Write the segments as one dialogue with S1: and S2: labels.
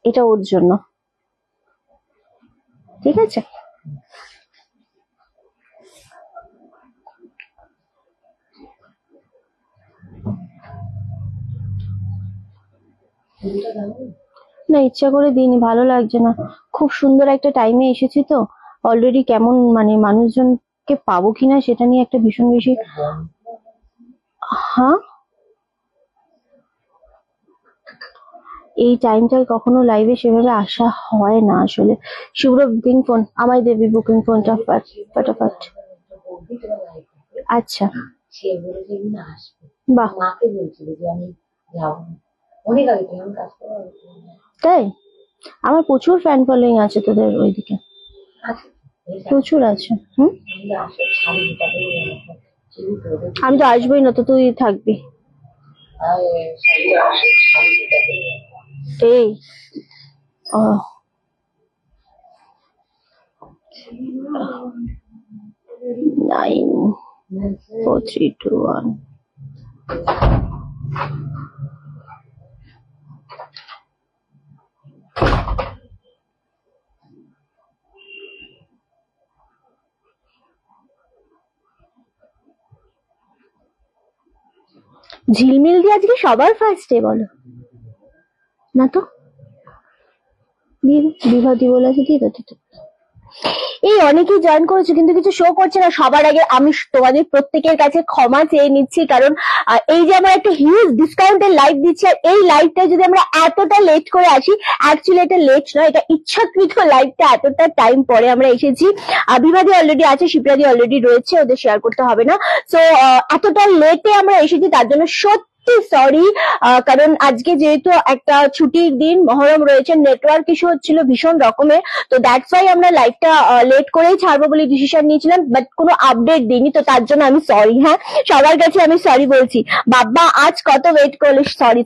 S1: এটা ওর জন্য, ঠিক আছে? না, ইচ্ছা করে দিইনি, ভালো লাগছে না। খুব সুন্দর একটা টাইমে এসেছি তো, অলরেডি কেমন মানে মানুষজনকে পাবো কিনা সেটা নিয়ে একটা ভীষণ বেশি। হ্যাঁ, এই টাইমটায় কখনো লাইভে সেভাবে আসা হয় না আসলে। শুভ্র বুকিং ফোন আমায় দেবী, বুকিং ফোনটা ফটাফট। আচ্ছা, বাহ, তাই? আমার প্রচুর ফ্যান ফলোইং আছে তোদের ওইদিকে, প্রচুর আছে। আমি তো আসবোই না, তো তুই থাকবি। এই 9 4 3 2 1। ঝিলমিল দিয়ে আজকে সবার ফার্স্ট ডে বলো না তো? দিয়ে বিভাতি বলে আছে, দিয়ে তো। এই অনেকেই জয়েন করেছে কিন্তু কিছু শো করছে না। সবার আগে আমি তোমাদের প্রত্যেকের কাছে ক্ষমা চেয়ে নিচ্ছি, কারণ এই যে আমরা একটা হিউজ ডিসকাউন্টের লাইভ দিচ্ছি, আর এই লাইভটা যদি আমরা এতটা লেট করে আসি, অ্যাকচুয়ালি এটা লেট নয়, এটা ইচ্ছাকৃত। লাইভটা এতটা টাইম পরে আমরা এসেছি। বিভাদি অলরেডি আছে, শিপ্রাদি অলরেডি রয়েছে, ওদের শেয়ার করতে হবে না। সো এতটা লেটে আমরা এসেছি, তার জন্য সত্যি সরি। কারণ আজকে যেহেতু একটা ছুটির দিন, মহরম রয়েছে, নেটওয়ার্ক ইস্যু হচ্ছিল ভীষণ রকমের, তো দ্যাটস ওয়াই আমরা লাইভটা লেট করেই ছাড়বো বলে ডিসিশন নিয়েছিলাম, বাট কোনো আপডেট দিইনি, তো তার জন্য আমি সরি। হ্যাঁ, সবার কাছে আমি সরি বলছি। বাবা আজ কত ওয়েট করলে, সরি।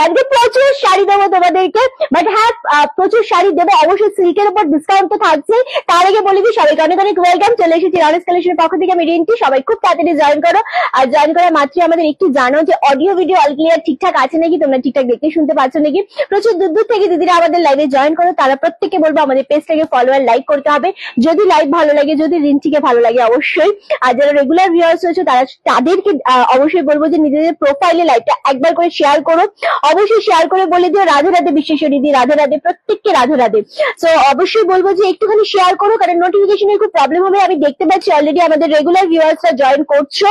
S1: আজকে প্রচুর শাড়ি দেবো তোমাদেরকে, বাট হ্যাঁ প্রচুর শাড়ি দেবো অবশ্যই। সিল্কের উপর ডিসকাউন্ট তো থাকছে। তার আগে বলে দিই সবাইকে অনেক অনেক ওয়েলকাম। চলে এসেছি রানার্স কালেকশনের পক্ষ থেকে, আমি রিন্টি। সবাই খুব তাড়াতাড়ি জয়েন করো, আর জয়েন করা মাত্রই আমাদের একটু জানো যে অডিও ভিডিও অল ক্লিয়ার ঠিকঠাক আছে নাকি, তোমরা ঠিকঠাক দেখতে শুনতে পাচ্ছ নাকি। প্রচুর দূর দূর থেকে দিদিরা আমাদের লাইভে জয়েন করো, তারা প্রত্যেককে বলবো আমাদের পেজটাকে ফলো আর লাইক করতে হবে যদি লাইভ ভালো লাগে, যদি রিন্টিকে ভালো লাগে অবশ্যই। আর যারা রেগুলার ভিউয়ার্স রয়েছে তাদেরকে অবশ্যই বলবো যে নিজেদের প্রোফাইলে লাইভটা একবার করে শেয়ার করো, অবশ্যই শেয়ার করে বলে দিও রাধে রাধে বিশ্বেশ্বরী দি, রাধে রাধে, প্রত্যেককে রাধে রাধে। সো অবশ্যই বলবো যে একটুখানি শেয়ার করো, কারণ নোটিফিকেশনের খুব প্রবলেম হবে। আমি দেখতে পাচ্ছি অলরেডি আমাদের রেগুলার ভিউয়ার্সরা জয়েন করছো।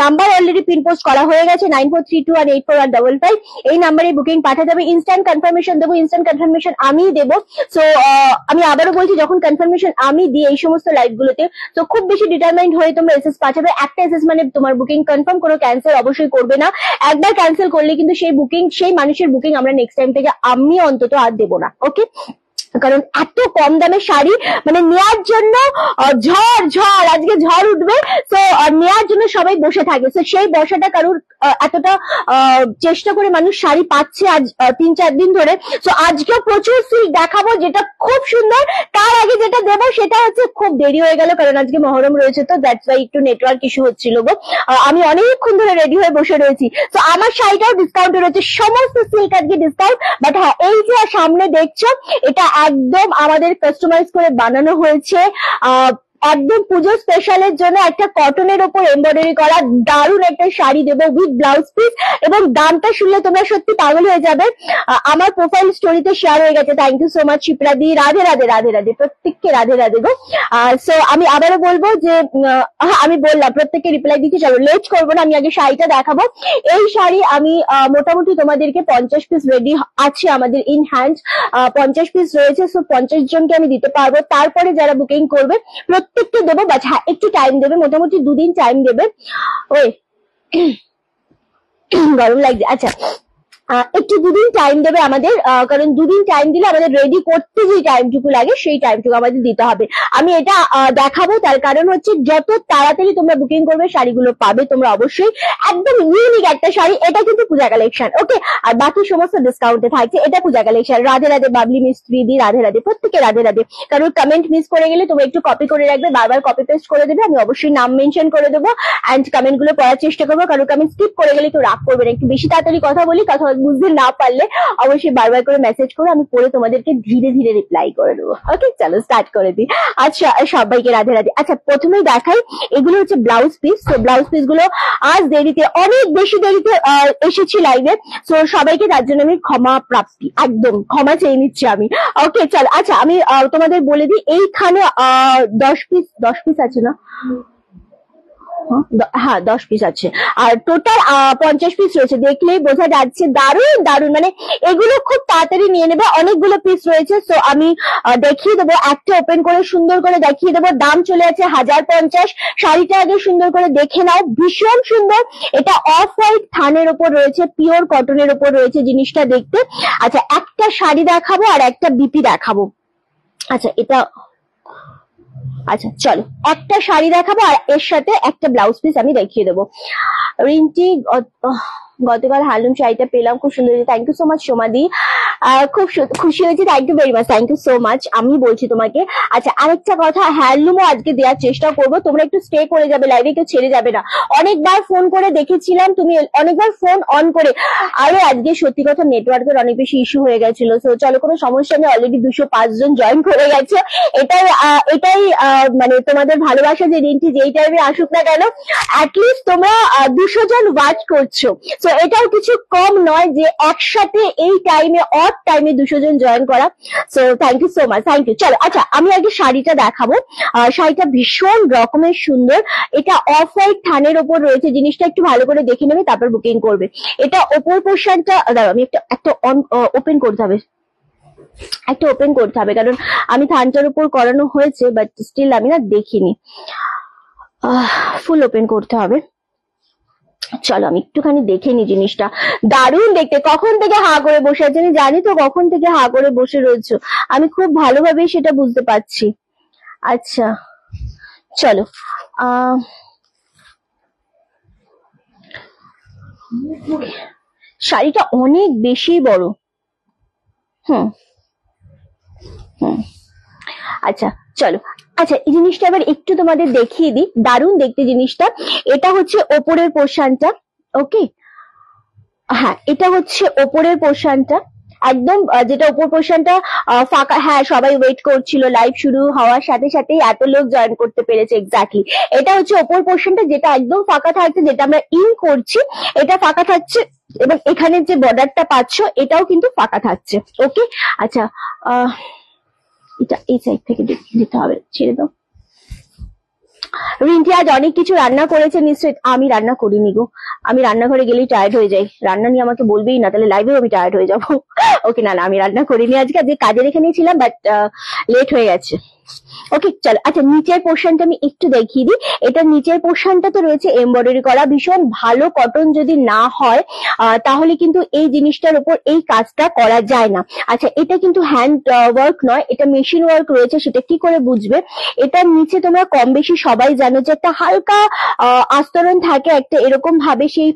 S1: নাম্বার অলরেডি পিন পোস্ট করা হয়ে গেছে, 9432184155। এই নাম্বারে বুকিং পাঠাতে হবে। ইনস্ট্যান্ট কনফার্মেশন দেবো, ইনস্ট্যান্ট কনফার্মেশন আমি দেবো। সো আমি আবারও বলছি, যখন কনফার্মেশন আমি দিই এই সমস্ত লাইভ গুলোতে, তো খুব বেশি ডিটারমাইন্ড হয়ে তোমরা এসএস পাঠাবে। একটা এসএস মানে তোমার বুকিং কনফার্ম, কোনো ক্যান্সেল অবশ্যই করবে না। একবার ক্যান্সেল করলে কিন্তু সেই বুকিং, সেই মানুষের বুকিং আমরা নেক্সট টাইম থেকে আমি অন্তত আর দেবো না, ওকে? কারণ এত কম দামে শাড়ি মানে নেওয়ার জন্য ঝড় আজকে ঝড় উঠবে। তো নেওয়ার জন্য সবাই বসে থাকে, তো সেই বসাটা কারুর এতটা চেষ্টা করে মানুষ শাড়ি পাচ্ছে আজ 3-4 দিন ধরে। তো আজকেও প্রচুর সিল্ক দেখাবো যেটা খুব সুন্দর। তার আগে যেটা দেবো সেটা হচ্ছে, খুব দেরি হয়ে গেল কারণ আজকে মহরম রয়েছে, তো দ্যাটস ওয়াই একটু নেটওয়ার্ক ইস্যু হচ্ছিল গো। আমি অনেকক্ষণ ধরে রেডি হয়ে বসে রয়েছি। তো আমার শাড়িটাও ডিসকাউন্টে রয়েছে, সমস্ত সিল্ক আজকে ডিসকাউন্ট। বাট হ্যাঁ, এই যে সামনে দেখছো এটা একদম আমাদের কাস্টমাইজ করে বানানো হয়েছে, একদম পুজো স্পেশালের জন্য একটা কটনের উপর এমব্রয়ডারি করা দারুণ একটা শাড়ি দেবো উইথ ব্লাউজ পিস, এবং দামটা শুনলে তোমরা সত্যি পাগল হয়ে যাবে। আমার প্রোফাইল স্টোরিতে শেয়ার হয়ে গেছে। থ্যাংক ইউ সো মাচ শিপ্রাদি, রাধে রাধে, রাধে রাধে, প্রত্যেককে রাধে রাধে গো। সো আমি আবারও বলবো যে আমি বললাম প্রত্যেককে রিপ্লাই দিচ্ছি, চলো লেট করবো না, আমি আগে শাড়িটা দেখাবো। এই শাড়ি আমি মোটামুটি তোমাদেরকে 50 পিস রেডি আছে আমাদের ইন হ্যান্ড, 50 পিস রয়েছে। সো 50 জনকে আমি দিতে পারবো। তারপরে যারা বুকিং করবে প্রত্যেককে দেবো, বাট হ্যাঁ একটু টাইম দেবে, মোটামুটি 2 দিন টাইম দেবে। ওই গরম লাগছে, আচ্ছা একটু 2 দিন টাইম দেবে আমাদের, কারণ 2 দিন টাইম দিলে আমাদের রেডি করতে যে টাইমটুকু লাগে সেই টাইমটুকু আমাদের দিতে হবে। আমি এটা দেখাবো, তার কারণ হচ্ছে যত তাড়াতাড়ি তোমরা বুকিং করবে শাড়িগুলো পাবে তোমরা অবশ্যই। একদম ইউনিক একটা শাড়ি, এটা কিন্তু পূজা কালেকশন, ওকে? আর বাকি সমস্ত ডিসকাউন্টে থাকছে, এটা পূজা কালেকশন। রাধে রাধে বাবলি মিস্ত্রি দি, রাধে রাধে, প্রত্যেকে রাধে রাধে। কারণ কমেন্ট মিস করে গেলে তোমরা একটু কপি করে রাখবে, বারবার কপি পেস্ট করে দেবে, আমি অবশ্যই নাম মেনশন করে দেবো। অ্যান্ড কমেন্ট গুলো পড়ার চেষ্টা করবো, কারণ কমেন্ট স্কিপ করে গেলে কেউ রাগ করবে না। একটু বেশি তাড়াতাড়ি কথা বলি, কথা বলতে বুঝতে না পারলে অবশ্যই বারবার করে মেসেজ করো, আমি পরে তোমাদেরকে ধীরে ধীরে রিপ্লাই করে দেবো। ওকে, চলো স্টার্ট করে দিই। আচ্ছা, সবাইকে রাধে রাধে। আচ্ছা, প্রথমেই দেখাই, এগুলো হচ্ছে ব্লাউজ পিস। তো ব্লাউজ পিস গুলো আজ দেরিতে, অনেক বেশি দেরিতে এসেছি লাইভে, তো সবাইকে তার জন্য আমি ক্ষমা প্রাপ্তি, একদম ক্ষমা চেয়ে নিচ্ছি আমি। ওকে, চল। আচ্ছা, আমি তোমাদের বলে দিই, এইখানে 10 পিস আছে না? হ্যাঁ, 10 পিস আছে, আর টোটাল 50 পিস রয়েছে। দেখলেই বোঝা যাচ্ছে, দারুণ দারুণ, মানে এগুলো খুব তাড়াতাড়ি নিয়ে নেবে, অনেকগুলো পিস রয়েছে। তো আমি দেখিয়ে দেবো, একটা ওপেন করে সুন্দর করে দেখিয়ে দেবো। দাম চলে আছে 1050। শাড়িটা আগে সুন্দর করে দেখে নাও, ভীষণ সুন্দর। এটা অফ হোয়াইট থানের ওপর রয়েছে, পিওর কটনের ওপর রয়েছে জিনিসটা দেখতে। আচ্ছা, একটা শাড়ি দেখাবো আর একটা বিপি দেখাবো। আচ্ছা, এটা আচ্ছা চলো, একটা শাড়ি দেখাবো আর এর সাথে একটা ব্লাউজ পিস আমি দেখিয়ে দেবো। রিন্টি, গতকাল হ্যান্ডলুম শাড়িটা পেলাম, খুব সুন্দর হয়েছে, থ্যাংক ইউ সো মাচ সোমাদি, খুব খুশি হয়েছে, thank you very much, thank you so much, আমি বলছি তোমাকে। আচ্ছা, আরেকটা কথা, হ্যান্ডলুমও আজকে দেওয়ার চেষ্টা করবো, তোমরা একটু স্টে করে যাবে লাইভে, কেউ ছেড়ে যাবে না। অনেকবার ফোন করে দেখেছিলাম, তুমি অনেকবার ফোন অন করে, আরে আজকে সত্যি কথা নেটওয়ার্কের অনেক বেশি ইস্যু হয়ে গেছিল। তো চলো, কোনো সমস্যা নেই, অলরেডি 205 জন জয়েন করে গেছে। এটাই মানে তোমাদের ভালোবাসা, যে রিন্টি যেই টাইমে আসুক না কেন, অ্যাটলিস্ট তোমরা 200 জন ওয়াচ করছো। তো এটাও কিছু কম নয় যে একসাথে এই টাইমে, অড টাইমে 200 জন জয়েন করা। So thank you so much, thank you. চলো, আচ্ছা, আমি আগে শাড়িটা দেখাবো। শাড়িটা ভীষণ রকমের সুন্দর, এটা অফ হোয়াইট থানের ওপর রয়েছে, জিনিসটা একটু ভালো করে দেখে নেবে, তারপর বুকিং করবে। এটা ওপর পোর্শনটা, দাঁড়াও আমি একটা ওপেন করতে হবে, একটা ওপেন করতে হবে, কারণ আমি থানটার উপর করানো হয়েছে, বাট স্টিল আমি না দেখিনি, ফুল ওপেন করতে হবে। চলো, আমি একটুখানি দেখে নি জিনিসটা, দারুণ দেখতে। কখন থেকে হা করে বসে আছে, আমি জানি তো কখন থেকে হা করে বসে রয়েছো, আমি খুব ভালোভাবে সেটা বুঝতে পারছি। আচ্ছা চলো, শাড়িটা অনেক বেশি বড়। হুম হুম আচ্ছা চলো, আচ্ছা, এই জিনিসটা আবার একটু তোমাদের দেখিয়ে দিই, দারুণ দেখতে জিনিসটা। এটা হচ্ছে ওপরের পোর্শনটা। ওকে, হ্যাঁ, এটা হচ্ছে ওপরের পোর্শনটা, একদম যেটা উপর পোর্শনটা ফাঁকা। হ্যাঁ, সবাই ওয়েট করছিল, লাইভ শুরু হওয়ার সাথে সাথেই এত লোক জয়েন করতে পেরেছে। এক্স্যাক্টলি, এটা হচ্ছে ওপর পোর্শনটা, যেটা একদম ফাঁকা থাকছে, যেটা আমরা ইন করছি, এটা ফাঁকা থাকছে, এবং এখানে যে বর্ডারটা পাচ্ছ এটাও কিন্তু ফাঁকা থাকছে। ওকে, আচ্ছা, এটা এই সাইড থেকে দিতে হবে, ছেড়ে দাও। রিন্টি আজ অনেক কিছু রান্না করেছে নিশ্চয়ই। আমি রান্না করিনি গো, আমি রান্নাঘরে গেলেই টায়ার্ড হয়ে যাই, রান্না নিয়ে আমাকে বলবেই না, তাহলে লাইভেও আমি টায়ার্ড হয়ে যাবো। ওকে, না আমি রান্না করিনি আজকে কাজের এখানেই ছিলাম, বাট লেট হয়ে গেছে। ওকে, চলো। আচ্ছা, নিচের পোর্শনটা আমি একটু দেখিয়ে দিই। এটা নিচের পোর্শনটা তো রয়েছে এমব্রয়ডারি করা, ভীষণ ভালো কটন যদি না হয় তাহলে কিন্তু এই জিনিসটার উপর এই কাজটা করা যায় না। আচ্ছা, এটা কিন্তু হ্যান্ড ওয়ার্ক নয়, এটা মেশিন ওয়ার্ক রয়েছে। সেটা কি করে বুঝবে? এটার নিচে তোমরা কম বেশি সবাই জানো যে একটা হালকা আস্তরণ থাকে, একটা এরকম ভাবে সেই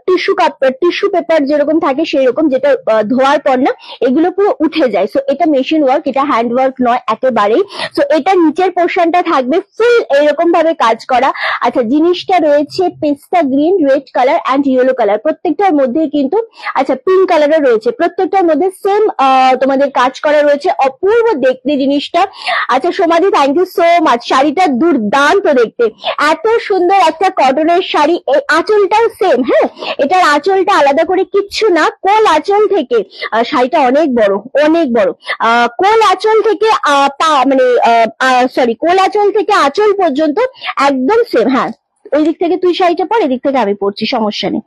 S1: টিস্যু পেপার যেরকম থাকে সেই রকম, যেটা ধোয়ার পর না এগুলো পুরো উঠে যায়। সো এটা মেশিন ওয়ার্ক, এটা হ্যান্ড ওয়ার্ক নয় একেবারেই। সো এটা নিচের পোর্শনটা থাকবে ফুল এরকম ভাবে কাজ করা। আচ্ছা, জিনিসটা রয়েছে পেস্তা green, red colour and yellow colour, প্রত্যেকটার মধ্যে কিন্তু, আচ্ছা পিঙ্ক কালারও রয়েছে, প্রত্যেকটার মধ্যে সেম তোমাদের কাজ করা রয়েছে, অপূর্ব দেখতে জিনিসটা। আচ্ছা সমাধি, থ্যাংক ইউ সো মাচ, শাড়িটা দুর্দান্ত দেখতে, এত সুন্দর একটা কটনের শাড়ি। এই আঁচলটাও সেম, হ্যাঁ, এটার আঁচলটা আলাদা করে কিচ্ছু না, কোল আঁচল থেকে শাড়িটা অনেক বড়, অনেক বড়, কোল আঁচল থেকে মানে সরি, কোল আঁচল থেকে আঁচল পর্যন্ত একদম সেম। হ্যাঁ, ওই দিক থেকে তুই শাড়িটা পর, এদিক থেকে আমি পরছি, সমস্যা নেই।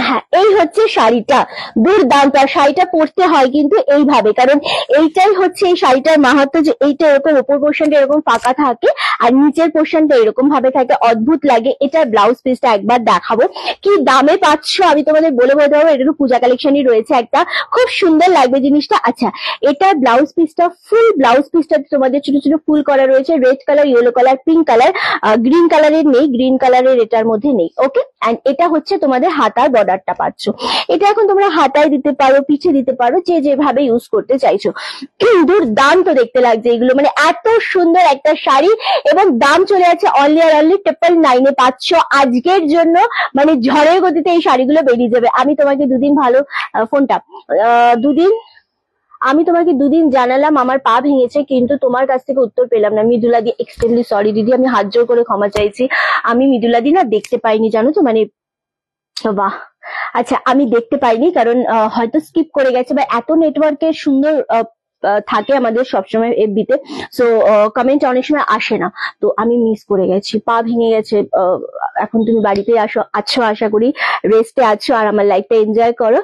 S1: হ্যাঁ, এই হচ্ছে শাড়িটা, দুর্দান্ত। আর শাড়িটা পরতে হয় কিন্তু এইভাবে, কারণ এইটাই হচ্ছে এই শাড়িটার মাহাত্ম্য, যে এইটা এরকম উপর পোর্শনটা এরকম ফাঁকা থাকে আর নিচের পোর্শনটা এরকম ভাবে থাকে, অদ্ভুত লাগে। এটার ব্লাউজ পিসটা একবার দেখাবো, কি দামে পাচ্ছ আমি তোমাদের বলে বলতে পারবো। এটা পূজা কালেকশনই রয়েছে একটা, খুব সুন্দর লাগবে জিনিসটা। আচ্ছা, এটার ব্লাউজ পিসটা, ফুল ব্লাউজ পিসটা তোমাদের ছোট ছোট ফুল করা রয়েছে, red colour, yellow colour, pink colour, green কালারের নেই, গ্রিন কালারের এটার মধ্যে নেই। ওকে, এন্ড এটা হচ্ছে তোমাদের হাতার বর্ডারটা পাচ্ছ। এটা এখন তোমরা হাতায় দিতে পারো, পিছে দিতে পারো, যে যেভাবে ইউজ করতে চাইছো। দুর্দান্ত দেখতে লাগছে এগুলো, মানে এত সুন্দর একটা শাড়ি। এবং দাম চলে যাচ্ছে অনলি আর অনলি 999 পাচ্ছ আজকের জন্য। মানে ঝড়ের গতিতে এই শাড়িগুলো বেরিয়ে যাবে। আমি তোমাকে দুদিন ভালো ফোনটা দুদিন আমি তোমাকে দুদিন জানালাম আমার পা ভেঙেছে, কিন্তু তোমার কাছ থেকে উত্তর পেলাম না। মৃদুলাদি এক্সট্রিমলি সরি দিদি, আমি হাত জোর করে ক্ষমা চাইছি। আমি মৃদুলাদি না দেখতে পাইনি, জানো তো, মানে বাহ, আচ্ছা আমি দেখতে পাইনি কারণ হয়তো স্কিপ করে গেছে, বা এত নেটওয়ার্কের সুন্দর থাকে আমাদের সবসময় এফবিতে, সো কমেন্ট অনেক সময় আসে না, তো আমি মিস করে গেছি। পা ভেঙে গেছে, এখন তুমি বাড়িতে আছো আশা করি, রেস্টে আছো আর আমার লাইফটা এনজয় করো,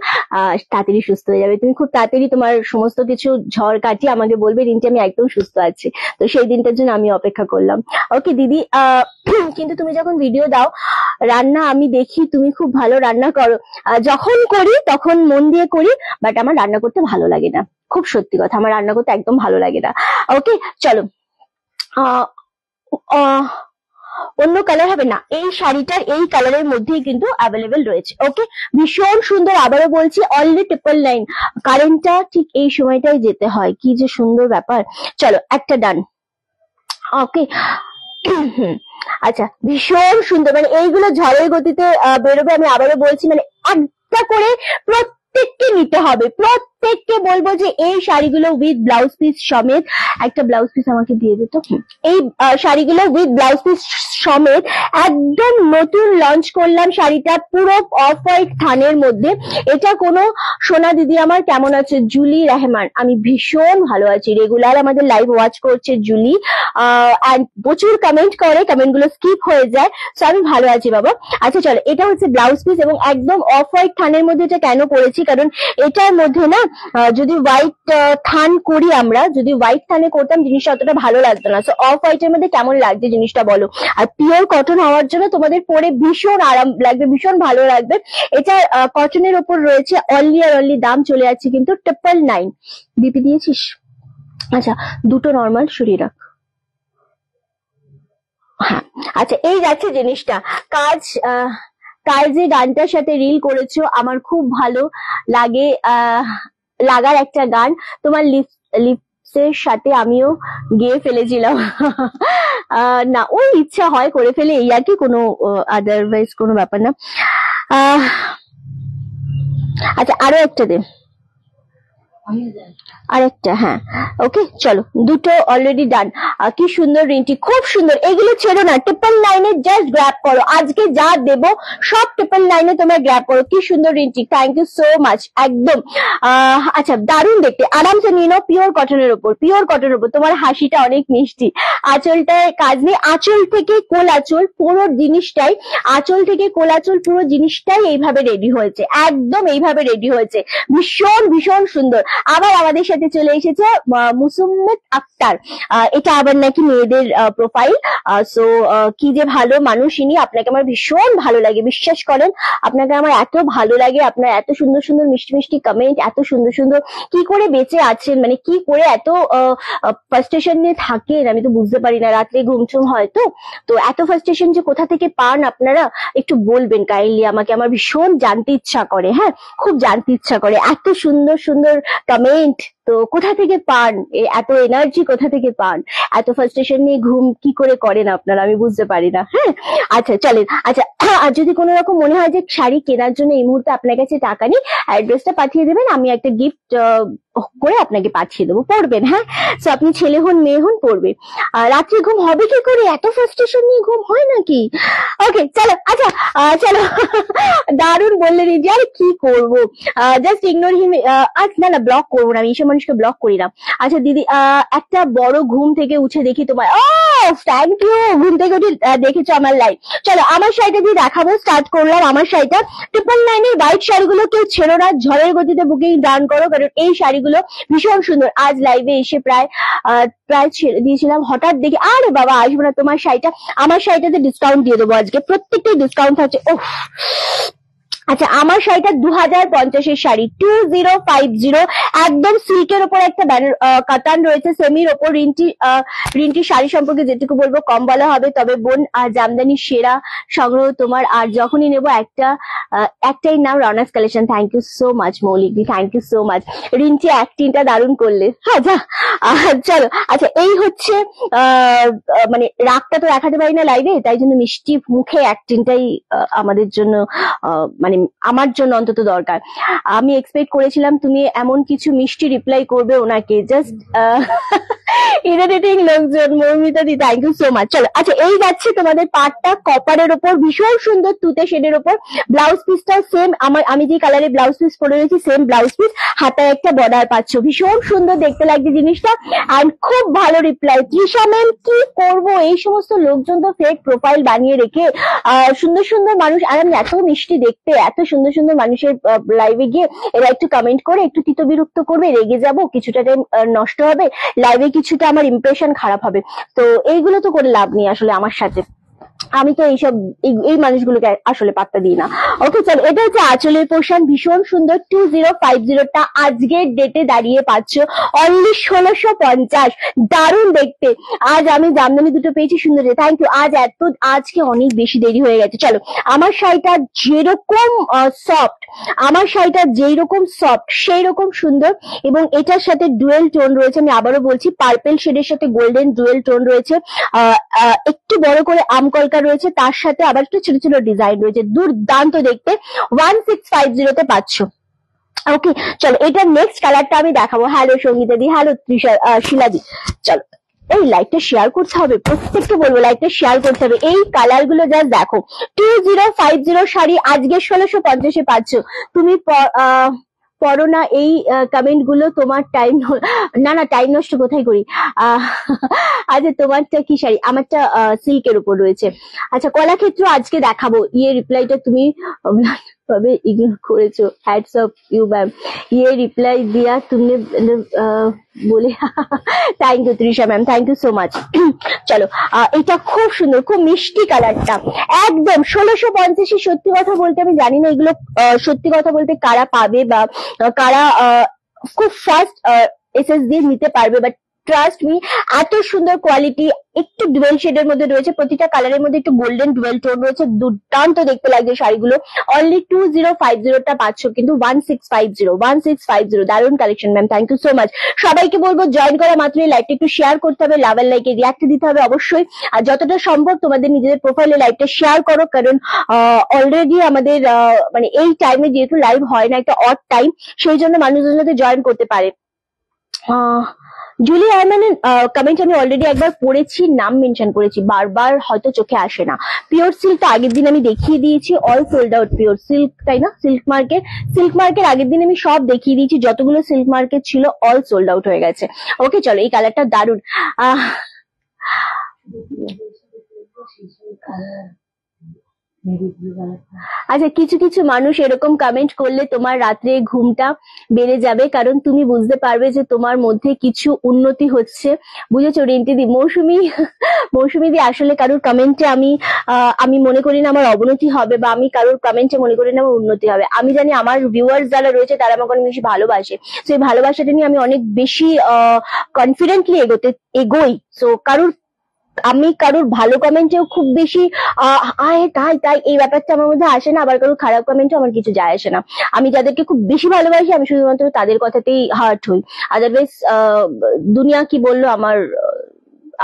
S1: তাড়াতাড়ি সুস্থ হয়ে যাবে তুমি। খুব তাড়াতাড়ি তোমার সমস্ত কিছু ঝড় কাটিয়ে আমাকে বলবে রিন্টি আমি একদম সুস্থ আছি। তো সেই দিনটার জন্য আমি অপেক্ষা করলাম। ওকে দিদি, কিন্তু তুমি যখন ভিডিও দাও রান্না আমি দেখি তুমি খুব ভালো রান্না করো, যখন করি তখন মন দিয়ে করি, বাট আমার রান্না করতে ভালো লাগে না। খুব সত্যি কথা, আমার রান্না করতে একদম ভালো লাগে না। ওকে চলো, অন্য কালার হবে না, এই শাড়িটার এই কালারের মধ্যেই কিন্তু অ্যাভেলেবেল রয়েছে। ওকে, ভীষণ সুন্দর, আবারও বলছি অনলি 999। কারেন্টটা ঠিক এই সময়টাই যেতে হয়, কি যে সুন্দর ব্যাপার। চলো একটা ডান। ওকে, আচ্ছা ভীষণ সুন্দর, মানে এইগুলো ঝড়ের গতিতে বেরোবে, আমি আবারও বলছি, মানে একটা করে প্রত্যেককে নিতে হবে, প্রত্যেককে বলবো যে এই শাড়িগুলো উইথ ব্লাউজ পিস সমেত, একটা ব্লাউজ পিস আমাকে দিয়ে দিত, এই শাড়িগুলো উইথ ব্লাউজ পিস সমেত একদম নতুন লঞ্চ করলাম শাড়িটা, পুরো অফ হোয়াইট থানের মধ্যে। এটা কোনো সোনা দিদি আমার কেমন আছে? জুলি রহমান, আমি ভীষণ ভালো আছি, রেগুলার আমাদের লাইভ ওয়াচ করছে জুলি, এন্ড প্রচুর কমেন্ট করে, কমেন্ট গুলো স্কিপ হয়ে যায়, তো আমি ভালো আছি বাবা। আচ্ছা চলো, এটা হচ্ছে ব্লাউজ পিস এবং একদম অফ হোয়াইট থানের মধ্যে। এটা কেন করেছি, কারণ এটার মধ্যে না যদি হোয়াইট থান করি আমরা, যদি হোয়াইট থানে করতাম জিনিসটা অতটা ভালো লাগতো না, তো অফ হোয়াইটের মধ্যে কেমন লাগছে জিনিসটা বলো। আর পিওর কটন হওয়ার জন্য তোমাদের পরে ভীষণ আরাম লাগবে, ভীষণ ভালো লাগবে। এটা কটনের ওপর রয়েছে অনলি আর অনলি, দাম চলে যাচ্ছে কিন্তু 999। বিপি দিয়েছিস? আচ্ছা দুটো নর্মাল সরিয়ে রাখ। হ্যাঁ আচ্ছা, এই যাচ্ছে জিনিসটা। কাজ কাল যে গানটার সাথে রিল করেছো আমার খুব ভালো লাগে, লাগার একটা গান, তোমার লিপসের সাথে আমিও গেয়ে ফেলেছিলাম। না ওই ইচ্ছা হয় করে ফেলে, এই আর কি, কোনো আদারওয়াইজ কোনো ব্যাপার না। আচ্ছা আরো একটা দে, আরেকটা, হ্যাঁ ওকে চলো, দুটো অলরেডি ডান। কি সুন্দর রিন্টি, খুব সুন্দর, এগুলো ছেড়ো না, 999 জাস্ট গ্র্যাব করো, আজকে যা দেব সব 999 তোমরা গ্র্যাব করো। কি সুন্দর Rinti, thank you so much, একদম। আচ্ছা দারুণ দেখতে, আরামসে নিয়ে নাও, পিওর কটনের উপর, পিওর কটনের উপর। তোমার হাসিটা অনেক মিষ্টি, আঁচলটায় কাজ নেই, আঁচল থেকে কোল আঁচল পুরো জিনিসটাই, আঁচল থেকে কোল আঁচল পুরো জিনিসটাই এইভাবে রেডি হয়েছে, একদম এইভাবে রেডি হয়েছে, ভীষণ ভীষণ সুন্দর। আবার আমাদের সাথে চলে এসেছে মুসম্মদ আক্তার, এটা আবার নাকি মেয়েদের প্রোফাইল, সো কি যে ভালো মানুষ ইনি, আপনাকে আমার ভীষণ ভালো লাগে, বিশ্বাস করেন আপনাকে আমার এত ভালো লাগে, আপনার এত সুন্দর সুন্দর মিষ্টি মিষ্টি কমেন্ট, এত সুন্দর সুন্দর, কি করে বেঁচে আছেন, মানে কি করে এত ফার্স্টেশন নিয়ে থাকেন আমি তো বুঝতে পারি না, রাত্রে ঘুমচুম হয় তো এত ফার্স্টেশন যে কোথা থেকে পান আপনারা একটু বলবেন কাইন্ডলি আমাকে, আমার ভীষণ জানতে ইচ্ছা করে, হ্যাঁ খুব জানতে ইচ্ছা করে, এত সুন্দর সুন্দর কমেন্ট তো কোথা থেকে পান, এত এনার্জি কোথা থেকে পান, এত ফার্স্টেশন নিয়ে ঘুম কি করে করেন আপনারা আমি বুঝতে পারি না। হ্যাঁ আচ্ছা চলেন, আচ্ছা আর যদি কোনো রকম মনে হয় যে শাড়ি কেনার জন্য এই মুহূর্তে আপনার কাছে টাকা নেই, অ্যাড্রেসটা পাঠিয়ে দেবেন, আমি একটা গিফট করে আপনাকে পাঠিয়ে দেবো, পড়বেন। হ্যাঁ তো আপনি ছেলে হন মেয়ে হন পড়বে। রাত্রে ঘুম হবে কি করে, এত ফার্স্টেশন নিয়ে ঘুম হয় নাকি? ওকে চলো, আচ্ছা চলো, দারুণ বললেন এই যে, আর কি করবো, জাস্ট ইগনোর হিম। আচ্ছা না না, ব্লক করবো না, আমি এইসব মানুষকে ব্লক করি না। আচ্ছা দিদি, একটা বড় ঘুম থেকে উঠে দেখি তোমার, ও থ্যাংক ইউ, ঘুম থেকে উঠে দেখেছো আমার লাইভ। চলো আমার শাড়িটা দিয়ে দেখাবো, স্টার্ট করলাম আমার শাড়িটা। 999 হোয়াইট শাড়িগুলো কেউ ছেড়ো না, ঝড়ের গতিতে বুকিং ডান করো, কারণ এই শাড়িগুলো ভীষণ সুন্দর। আজ লাইভে এসে প্রায় ছেড়ে দিয়েছিলাম, হঠাৎ দেখি আরে বাবা আসবো না, তোমার শাড়িটা, আমার শাড়িটাতে ডিসকাউন্ট দিয়ে দেবো আজকে, প্রত্যেকটাই ডিসকাউন্ট আছে। ওহ আচ্ছা, আমার শাড়িটা 2050-এর শাড়ি, 2050, একদম সিল্কের ওপর একটা ব্যানার কাতান রয়েছে, সেমির ওপর। রিন্টি শাড়ি সম্পর্কে যেটুকু বলবো কম বলা হবে, তবে বোন জামদানি সেরা সংগ্রহ তোমার। আর যখনই নেবো একটাই নাম, রনাস collection. Thank you so much Moulik di, thank you so much. Rinti অ্যাক্টিংটা দারুণ করলে। হ্যাঁ যা, চলো। আচ্ছা, এই হচ্ছে মানে রাগটা তো দেখাতে পারি না লাইভে, তাই জন্য মিষ্টি মুখে অ্যাক্টিংটাই আমাদের জন্য মানে আমার জন্য অন্তত দরকার। আমি এক্সপেক্ট করেছিলাম তুমি এমন কিছু মিষ্টি রিপ্লাই করবে ওনাকে, জাস্ট ইরিটেটিং লোকজন। মৌমিতা দি, থ্যাংক ইউ সো মাচ। চলো, আচ্ছা, এই যাচ্ছে তোমাদের পাটটা কপারের ওপর, ভীষণ সুন্দর তুতে শেডের ওপর। ব্লাউজ পিসটাও সেম, আমি যে কালারে ব্লাউজ পিস পরে রয়েছি সেম ব্লাউজ পিস, হাতায় একটা বর্ডার পাচ্ছ। ভীষণ সুন্দর দেখতে লাগছে জিনিসটা, অ্যান্ড খুব ভালো রিপ্লাই। তৃষা ম্যাম, কি করবো, এই সমস্ত লোকজন তো ফেক প্রোফাইল বানিয়ে রেখে সুন্দর সুন্দর মানুষ, আর আমি এত মিষ্টি দেখতে, এত সুন্দর সুন্দর মানুষের লাইভে গিয়ে এরা একটু কমেন্ট করে একটু তিত বিরক্ত করবে, রেগে যাব, কিছুটা টাইম নষ্ট হবে, লাইভে কিছুটা আমার ইমপ্রেশন খারাপ হবে। তো এইগুলো তো করে লাভ নেই আসলে আমার সাথে। আমি তো এইসব এই মানুষগুলোকে আসলে পাত্তা দিই না। ওকে চলো, এটা হচ্ছে আঁচলের পোর্শন, ভীষণ সুন্দর। 2050টা আজকের ডেটে দাঁড়িয়ে পাচ্ছ অনলি 1650। দারুণ দেখতে। আজ আমি জামদানি দুটো পেয়েছি সুন্দর, থ্যাংক ইউ। আজকে অনেক বেশি দেরি হয়ে গেছে। চলো, আমার শাড়িটা যেরকম সফট, আমার শাড়িটা যেই রকম সফট সেই রকম সুন্দর, এবং এটার সাথে ডুয়েল টোন রয়েছে। আমি আবারও বলছি, পার্পেল শেডের সাথে গোল্ডেন ডুয়েল টোন রয়েছে। একটু বড় করে আমকলকা রয়েছে, তার সাথে আবার একটু ছোট ছোট ডিজাইন রয়েছে, দুর্দান্ত দেখতে। 1650-তে পাচ্ছ। ওকে চলো, এটা নেক্সট কালারটা আমি দেখাবো। হ্যালো সঙ্গীতা দি, হ্যালো শিলা দি। চলো, এই লাইভটা শেয়ার করতে হবে, প্রত্যেককে বলবো লাইভটা শেয়ার করতে হবে। এই কালার গুলো জাস্ট দেখো। 2050 শাড়ি আজকে 1650-এ পাচ্ছ। তুমি পড়ো না এই কমেন্ট গুলো, তোমার টাইম, না না টাইম নষ্ট কোথায় করি। আচ্ছা, তোমারটা কি শাড়ি? আমারটা সিল্কের উপর রয়েছে। আচ্ছা, কলাক্ষেত্র আজকে দেখাবো। রিপ্লাইটা তুমি ভাবে ইগনোর করেছো, hats off you ma'am. Reply দিয়া তুমি বলে thank you Trisha ma'am, thank you so much. চলো, এটা খুব সুন্দর, খুব মিষ্টি কালারটা, একদম 1650। সত্যি কথা বলতে আমি জানি না এগুলো সত্যি কথা বলতে কারা পাবে বা কারা খুব ফার্স্ট এসএস দিয়ে নিতে পারবে, বাট ট্রাস্ট মি, এত সুন্দর কোয়ালিটি। একটু ডুয়েল শেডের মধ্যে রয়েছে, প্রতিটা কালারের মধ্যে একটু গোল্ডেন ডুয়েল টোন রয়েছে, দুর্দান্ত দেখতে লাগছে শাড়িগুলো। অনলি 2050টা পাচ্ছ, কিন্তু 1650 দারুণ collection ma'am, thank you so much. সবাইকে বলবো জয়েন করা মাত্রই লাইভটা একটু শেয়ার করতে হবে, লাভ আর লাইকে রিয়াক্ট দিতে হবে অবশ্যই। আর যতটা সম্ভব তোমাদের নিজেদের প্রোফাইলে লাইভটা শেয়ার করো, কারণ অলরেডি আমাদের মানে এই টাইমে যেহেতু লাইভ হয় না, একটা অড টাইম, সেই জন্য মানুষজন যাতে জয়েন করতে পারে। জুলি আয়মানের কমেন্ট আমি অলরেডি একবার পড়েছি, নাম মেনশন করেছি, বারবার হয়তো চোখে আসে না। পিওর সিল্ক তো আগের দিন আমি দেখিয়ে দিয়েছি, all sold out pure silk, তাই না? সিল্ক মার্কেট আগের দিন আমি সব দেখিয়ে দিয়েছি, যতগুলো সিল্ক মার্কেট ছিল অল সোল্ড আউট হয়ে গেছে। ওকে চলো, এই কালারটা দারুণ। আচ্ছা, কিছু কিছু মানুষ এরকম কমেন্ট করলে তোমার রাত্রে ঘুমটা বেড়ে যাবে, কারণ তুমি বুঝতে পারবে যে তোমার মধ্যে কিছু উন্নতি হচ্ছে। বুঝেছো রিন্টি দি? মৌসুমি দি, আসলে কারোর কমেন্টে আমি মনে করি না আমার অবনতি হবে, বা আমি কারোর কমেন্টে মনে করি না আমার উন্নতি হবে। আমি জানি আমার ভিউয়ার্স যারা রয়েছে তারা আমাকে অনেক বেশি ভালোবাসে, সেই ভালোবাসাটা নিয়ে আমি অনেক বেশি কনফিডেন্টলি এগোই। সো আমি কারোর ভালো কমেন্টেও খুব বেশি তাই এই ব্যাপারটা আমার মধ্যে আসে না, আবার কারোর খারাপ কমেন্টও আমার কিছু যায় আসে না। আমি যাদেরকে খুব বেশি ভালোবাসি আমি শুধুমাত্র তাদের কথাতেই হার্ট হই, আদারওয়াইজ দুনিয়া কি বললো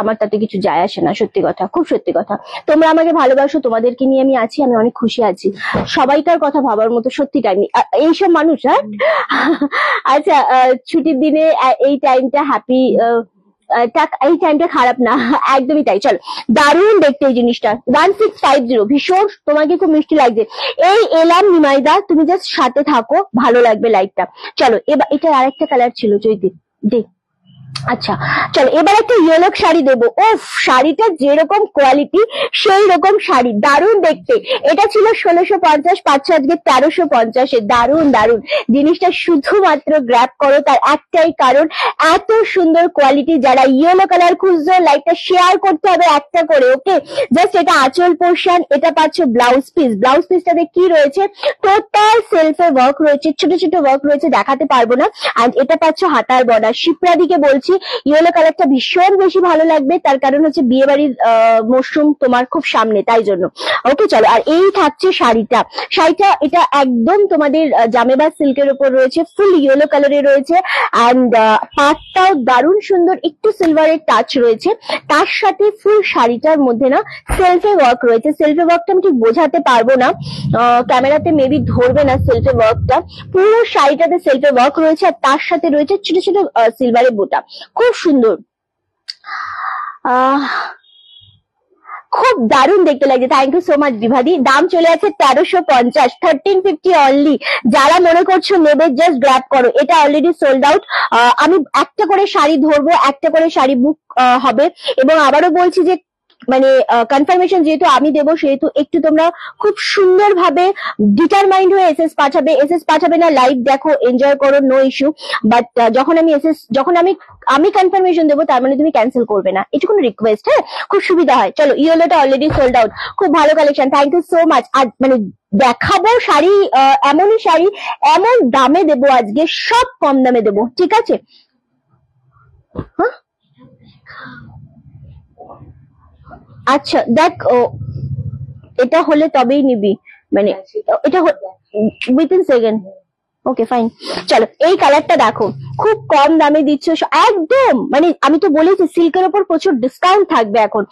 S1: আমার তাতে কিছু যায় আসে না। সত্যি কথা, খুব সত্যি কথা। তোমরা আমাকে ভালোবাসো, তোমাদেরকে নিয়ে আমি আছি, আমি অনেক খুশি আছি। সবাইকার কথা ভাবার মতো সত্যি টাইম নেই এইসব মানুষ। হ্যাঁ আচ্ছা, ছুটির দিনে এই টাইমটা হ্যাপি, এই টাইমটা খারাপ না, একদমই তাই। চলো, দারুণ দেখতে এই জিনিসটা। 1650 ভীষণ, তোমাকে খুব মিষ্টি লাগছে। এই এলাম নিমাইদা, তুমি জাস্ট সাথে থাকো, ভালো লাগবে লাইভটা। চলো, এবার এটা আরেকটা কালার ছিল চৈতি, দেখ আচ্ছা চলো এবার একটা ইয়েলো শাড়ি দেবো। ওফ, শাড়িটা যেরকম কোয়ালিটি সেই রকম শাড়ি, দারুণ দেখতে। এটা ছিল 1650, পাচ্ছ আজকে 1350-এ। দারুণ দারুণ জিনিসটা, শুধুমাত্র গ্র্যাব করো, তার একটাই কারণ এত সুন্দর কোয়ালিটি। যারা ইয়েলো কালার খুঁজছো, লাইকটা শেয়ার করতে হবে একটা করে, ওকে? জাস্ট এটা আঁচল পোর্শন, এটা পাচ্ছ ব্লাউজ পিস। ব্লাউজ পিসটাতে কি রয়েছে, টোটাল সেলফে ওয়ার্ক রয়েছে, ছোট ছোট ওয়ার্ক রয়েছে, দেখাতে পারবো না। আর এটা পাচ্ছ হাতার বর্ডার। শিপ্রা দিকে বলছি ইয়েলো কালারটা ভীষণ বেশি ভালো লাগবে, তার কারণ হচ্ছে বিয়ে বাড়ির মরশুম তোমার খুব সামনে, তাই জন্য। ওকে চলো, আর এই থাকছে শাড়িটা। শাড়িটা এটা একদম তোমাদের জামেবা সিল্কের উপর রয়েছে, ফুল ইয়েলো কালারে রয়েছে। অ্যান্ড পাটটাও দারুণ সুন্দর, একটু সিলভারের টাচ রয়েছে। তার সাথে ফুল শাড়িটার মধ্যে না সেলফে ওয়ার্ক রয়েছে। সেলফে ওয়ার্কটা আমি ঠিক বোঝাতে পারবো না, ক্যামেরাতে মেবি ধরবে না সেলফে ওয়ার্কটা। পুরো শাড়িটাতে সেলফে ওয়ার্ক রয়েছে, আর তার সাথে রয়েছে ছোট ছোট সিলভারের বোটা, খুব সুন্দর। খুব দারুণ দেখতে লাগছে। থ্যাংক ইউ সো মাচ বিভাদি। দাম চলে আছে 1350, 1350 অনলি। যারা মনে করছো নেবে, জাস্ট গ্র্যাব করো। এটা অলরেডি সোল্ড আউট। আমি একটা করে শাড়ি ধরবো, একটা করে শাড়ি বুক হবে। এবং আবারও বলছি যে মানে কনফার্মেশন যেহেতু আমি দেবো, সেহেতু একটু তোমরা খুব সুন্দরভাবে ডিটারমাইন্ড হয়ে এসএস পাঠাবে। এসএস পাঠাবে না, লাইভ দেখো, এনজয় করো, নো ইস্যু। বাট যখন আমি কনফার্মেশন দেবো, তার মানে তুমি ক্যান্সেল করবে না, এটুকুন রিকোয়েস্ট। হ্যাঁ, খুব সুবিধা হয়। চলো, ইয়েলোটা অলরেডি সোল্ড আউট। খুব ভালো collection, thank you so much. আর মানে দেখাবো শাড়ি, এমনই শাড়ি, এমন দামে দেবো আজকে, সব কম দামে দেবো, ঠিক আছে? হ্যাঁ আচ্ছা দেখ, এটা হলে তবেই নিবি, মানে এটা উইথিন সেকেন্ড। Okay fine. চলো, এই কালারটা দেখো, খুব কম দামে দিচ্ছ একদম। মানে আমি তো বলেছি সিল্কের ওপর প্রচুর ডিসকাউন্ট থাকবে এখন।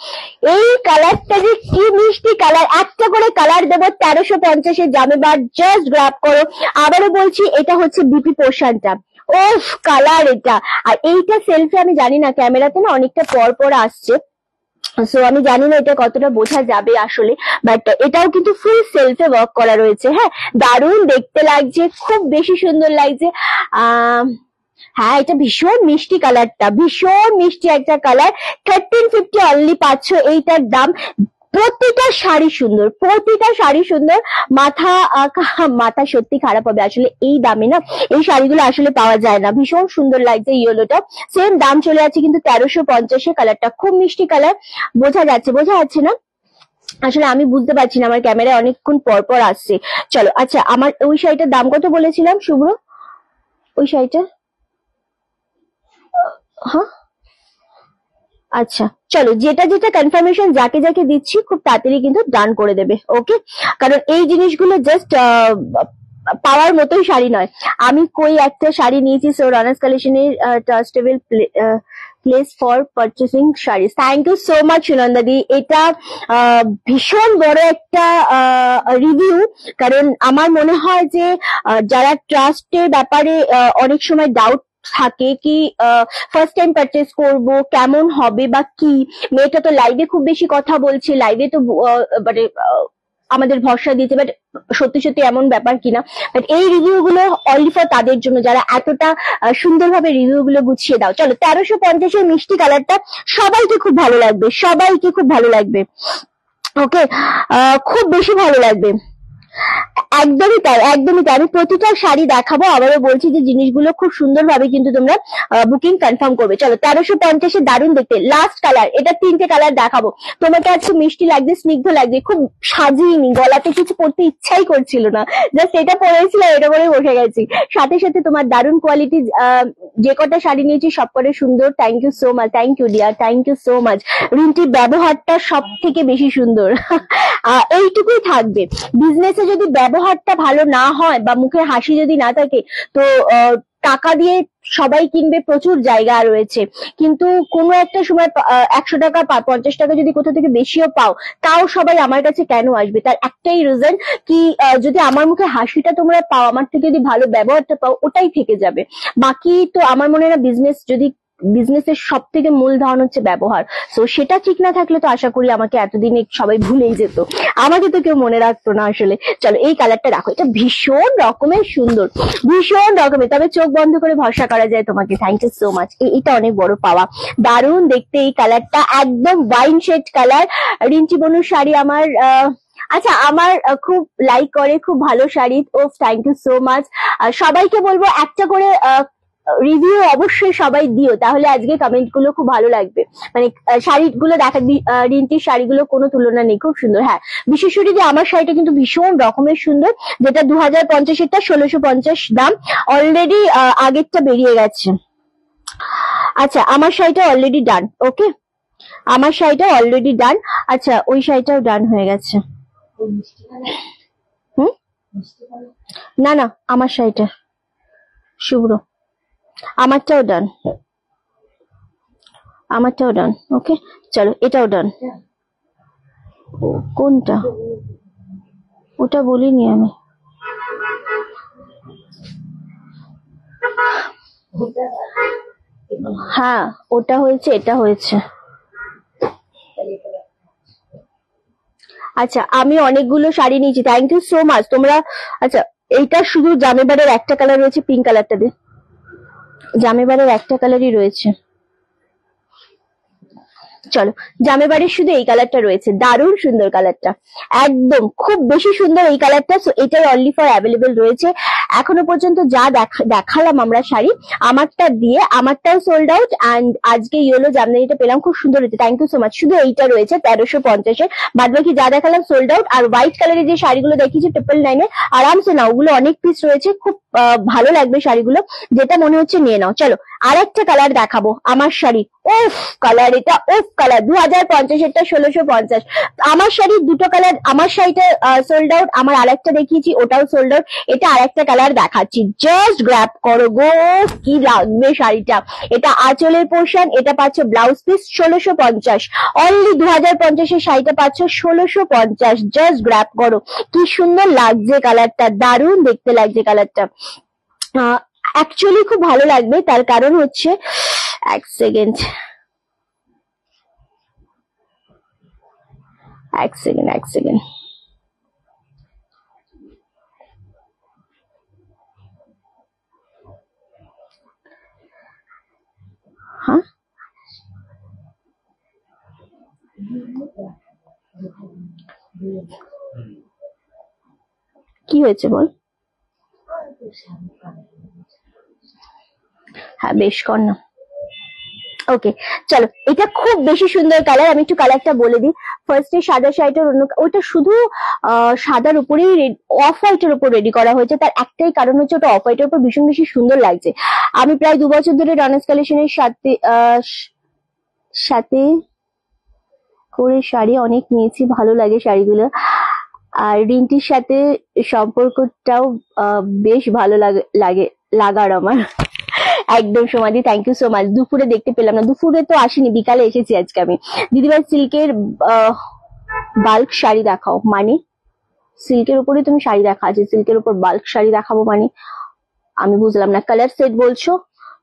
S1: এই কালারটা যে কি মিষ্টি কালার, একটা করে কালার দেবো 1350-এ জামেবার, জাস্ট গ্র্যাব করো। আবারও বলছি, এটা হচ্ছে বিপি পোর্শনটা। ওফ, কালার এটা। আর এইটা সেলফি আমি জানি না, ক্যামেরাতে না অনেকটা পর পর আসছে, সো আমি জানি না এটা কতটা বোঝা যাবে আসলে। বাট এটাও কিন্তু ফুল সেলফে ওয়ার্ক করা রয়েছে। হ্যাঁ, দারুণ দেখতে লাগছে, খুব বেশি সুন্দর লাগছে। হ্যাঁ, এটা ভীষণ মিষ্টি কালারটা, ভীষণ মিষ্টি একটা কালার। 1350 অনলি পাচ্ছ এইটার দাম। প্রতিটা শাড়ি সুন্দর, প্রতিটা শাড়ি সুন্দর। মাথা সত্যি খারাপ হবে আসলে, এই দামে না এই শাড়িগুলো আসলে পাওয়া যায় না। ভীষণ সুন্দর লাগছে ইয়েলোটা। সেম দাম চলে যাচ্ছে কিন্তু 1350-এ। কালারটা খুব মিষ্টি কালার, বোঝা যাচ্ছে না আসলে, আমি বুঝতে পারছি না, আমার ক্যামেরায় অনেকক্ষণ পর পর আসছে। চলো, আচ্ছা আমার ওই শাড়িটার দাম কত বলেছিলাম শুভ্র? ওই শাড়িটা, হ্যাঁ আচ্ছা চলো, যেটা যেটা কনফার্মেশন যাকে যাকে দিচ্ছি, খুব তাড়াতাড়ি কিন্তু ডান করে দেবে, ওকে? কারণ এই জিনিসগুলো জাস্ট পাওয়ার মতোই শাড়ি নয়। আমি কই একটা শাড়ি নিয়েছি, সো রানার্স কালেকশনের trustable place for purchasing sari. Thank you so much সুনন্দাদি। এটা ভীষণ বড় একটা রিভিউ, কারণ আমার মনে হয় যে যারা ট্রাস্টের ব্যাপারে অনেক সময় ডাউট থাকে কি ফার্স্ট টাইম পারচেস করব, কেমন হবে বা কি। মেয়েটা তো লাইভে খুব বেশি কথা বলছে, লাইভে তো মানে আমাদের ভরসা দিয়েছে, বাট সত্যি সত্যি এমন ব্যাপার কিনা। বাট এই রিভিউ গুলো অনলি ফর তাদের জন্য যারা এতটা সুন্দরভাবে রিভিউ গুলো গুছিয়ে দাও। চলো, 1350-এর মিষ্টি কালারটা সবাইকে খুব ভালো লাগবে, সবাইকে খুব ভালো লাগবে, ওকে? খুব বেশি ভালো লাগবে। একদমই তাই, একদমই তাই। আমি প্রতিটা শাড়ি দেখাবো, আবারও বলছি যে জিনিসগুলো খুব সুন্দরভাবে কিন্তু তোমরা বুকিং কনফার্ম করবে। চলো, 1350-এ দারুণ দেখতে। লাস্ট কালার, এটা 3টে কালার দেখাবো। তোমাকে আজকে মিষ্টি লাগবে, স্নিগ্ধ লাগবে, খুব সাজিয়ে গলাতে কিছু পড়তে ইচ্ছাই করছিল না, জাস্ট এটা পরেছিলাম, এটা পরে বসে গেছি। সাথে সাথে তোমার দারুণ কোয়ালিটি, যে কটা শাড়ি নিয়েছি সব কটা সুন্দর। Thank you so much, thank you dear, thank you so much. রিন্টির ব্যবহারটা সব থেকে বেশি সুন্দর। এইটুকুই থাকবে। বিজনেসে যদি ব্যবহারটা ভালো না হয় বা মুখে হাসি যদি না থাকে, তো টাকা দিয়ে সবাই কিনবে, প্রচুর জায়গা রয়েছে, কিন্তু কোনো একটা সময় 100 টাকা 50 টাকা যদি কোথা থেকে বেশিও পাও, তাও সবাই আমার কাছে কেন আসবে? তার একটাই রিজন কি, যদি আমার মুখে হাসিটা তোমরা পাও, আমার থেকে যদি ভালো ব্যবহারটা পাও, ওটাই থেকে যাবে। বাকি তো আমার মনে হয় না বিজনেস যদি বিজনেসের সব থেকে মূলধন হচ্ছে ব্যবহার। সো সেটা ঠিক না থাকলে তো আশা করি আমাকে এতদিনে সবাই ভুলেই যেত, আমাকে তো কেউ মনে রাখতো না আসলে। চলো এই কালারটা দেখো, এটা ভীষণ রকমের সুন্দর, ভীষণ রকমের, তবে চোখ বন্ধ করে ভরসা করা যায় তোমাকে। থ্যাংক ইউ সো মাচ, এটা অনেক বড় পাওয়া। দারুণ দেখতে এই কালারটা, একদম ওয়াইন শেড কালার। রিন্টি বনুর শাড়ি আমার আচ্ছা আমার খুব লাইক করে, খুব ভালো শাড়ি। ও থ্যাংক ইউ সো মাচ। সবাইকে বলবো একটা করে রিভিউ অবশ্যই সবাই দিও, তাহলে আজকে কমেন্ট গুলো খুব ভালো লাগবে। মানে শাড়িগুলো দেখা, রিন্টির শাড়িগুলো কোনো তুলনা নেই, খুব সুন্দর। হ্যাঁ বিশেষ করে যে আমার শাড়িটা কিন্তু ভীষণ রকমের সুন্দর, যেটা 2050-এরটা 1650 দাম, অলরেডি আগেরটা বেরিয়ে গেছে। আচ্ছা আমার শাড়িটা অলরেডি ডান, ওকে আমার শাড়িটা অলরেডি ডান। আচ্ছা ওই শাড়িটাও ডান হয়ে গেছে। হুম না না আমার শাড়িটা শুভ্র, আমারটাও ডান, আমারটাও ডান। ওকে চলো এটাও ডান। কোনটা ওটা বলিনি আমি। হ্যাঁ ওটা হয়েছে, এটা হয়েছে। আচ্ছা আমি অনেকগুলো শাড়ি নিয়েছি, থ্যাংক ইউ সো মাচ তোমরা। আচ্ছা এইটা শুধু জামেবারের একটা কালার রয়েছে, পিঙ্ক কালারটা দে, জামেবারের একটা কালারই রয়েছে। চলো জামেবারের শুধু এই কালারটা রয়েছে, দারুণ সুন্দর কালারটা, একদম খুব বেশি সুন্দর এই কালারটা। সো এটাই অনলি ফর অ্যাভেলেবেল রয়েছে এখনো পর্যন্ত। যা দেখালাম আমরা শাড়ি, আমারটা দিয়ে আমারটাও সোল্ড আউট, অ্যান্ড আজকে ইয়েলো জামদানিটা পেলাম, খুব সুন্দর হয়েছে, থ্যাংক ইউ সো মাচ। শুধু এইটা রয়েছে 1350-এর, বাদ বাকি যা দেখালাম সোল্ড আউট। আর হোয়াইট কালারের যে শাড়িগুলো দেখিয়েছি 999-এ, আরামসে নাও, ওগুলো অনেক পিস রয়েছে, খুব ভালো লাগবে শাড়িগুলো, যেটা মনে হচ্ছে নিয়ে নাও। চলো আর একটা কালার দেখাবো, আমার শাড়ি, ওফ কালার, এটা ওফ কালার, 2050-এরটা 1650। আমার শাড়ির দুটো কালার, আমার শাড়িটা সোল্ড আউট, আমার আরেকটা দেখিয়েছি ওটাও সোল্ড আউট, এটা আরেকটা কালার দেখাচ্ছি, জাস্ট গ্র্যাব করো গো, কি লাগবে শাড়িটা। এটা আঁচলের পোর্শন, এটা পাচ্ছ ব্লাউজ পিস 1650, অনলি 2050-এর শাড়িটা পাচ্ছ 1650, জাস্ট গ্র্যাব করো। কি সুন্দর লাগছে কালারটা, দারুণ দেখতে লাগছে কালারটা। অ্যাকচুয়ালি খুব ভালো লাগবে, তার কারণ হচ্ছে, এক সেকেন্ড এক সেকেন্ড এক সেকেন্ড হ্যাঁ কি হয়েছে বল। হ্যাঁ বেশ কর না। ওকে চলো এটা খুব বেশি সুন্দর কালার, আমি একটু কালারটা বলে দিই। ফার্স্টে সাদা শাড়িটার অন্য, ওটা শুধু সাদার উপরেই অফ হোয়াইটের উপর রেডি করা হয়েছে, তার একটাই কারণ হচ্ছে ওটা অফ হোয়াইটের উপর ভীষণ বেশি সুন্দর লাগছে। আমি প্রায় 2 বছর ধরে রনাস কালেকশনের সাথে করে শাড়ি অনেক নিয়েছি, ভালো লাগে শাড়িগুলো। আর রিন্টির সাথে সম্পর্কটাও বেশ ভালো লাগার আমার। একদম সমাধি, থ্যাংক ইউ সো মাচ। দুপুরে দেখতে পেলাম না, দুপুরে তো আসিনি, বিকালে এসেছি আজকে আমি। দিদিভাই সিল্কের বাল্ক শাড়ি দেখাও মানে, সিল্কের উপরে তুমি শাড়ি দেখা আছে, সিল্কের উপর বাল্ক শাড়ি দেখাবো মানে আমি বুঝলাম না। কালার সেট বলছো,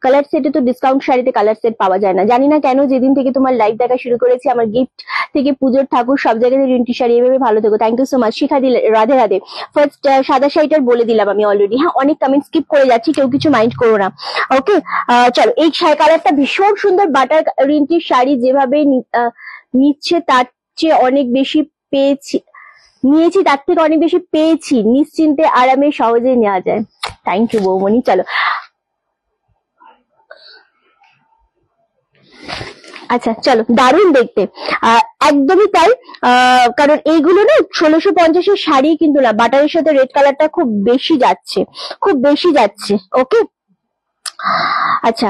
S1: কালার সেটে তো ডিসকাউন্ট শাড়িতে কালার সেট পাওয়া যায় না, জানি না কেন। যেদিন থেকে তোমার লাইভ দেখা শুরু করেছি, আমার গিফট থেকে পুজোর ঠাকুর সব জায়গাতে রিন্টি শাড়ি, এভাবে ভালো থেকো, থ্যাংক ইউ সো মাচ। শিখা দিলে রাধে রাধে। ফার্স্ট সাদা শাড়িটার বলে দিলাম আমি অলরেডি। হ্যাঁ অনেক কমেন্ট স্কিপ করে যাচ্ছি, কেউ কিছু মাইন্ড করো না। ওকে চলো এই কালারটা ভীষণ সুন্দর, বাটার রিন্টির শাড়ি যেভাবে নিচ্ছে তার চেয়ে অনেক বেশি নিয়েছি, তার থেকে অনেক বেশি পেয়েছি, নিশ্চিন্তে আরামে সহজে নেওয়া যায়। থ্যাংক ইউ বৌমনি। চলো আচ্ছা চলো, দারুণ দেখতে, একদমই তাই। কারণ এইগুলো না 1650-এর শাড়ি কিন্তু না, বাটারের সাথে রেড কালারটা খুব বেশি যাচ্ছে, খুব বেশি যাচ্ছে। ওকে আচ্ছা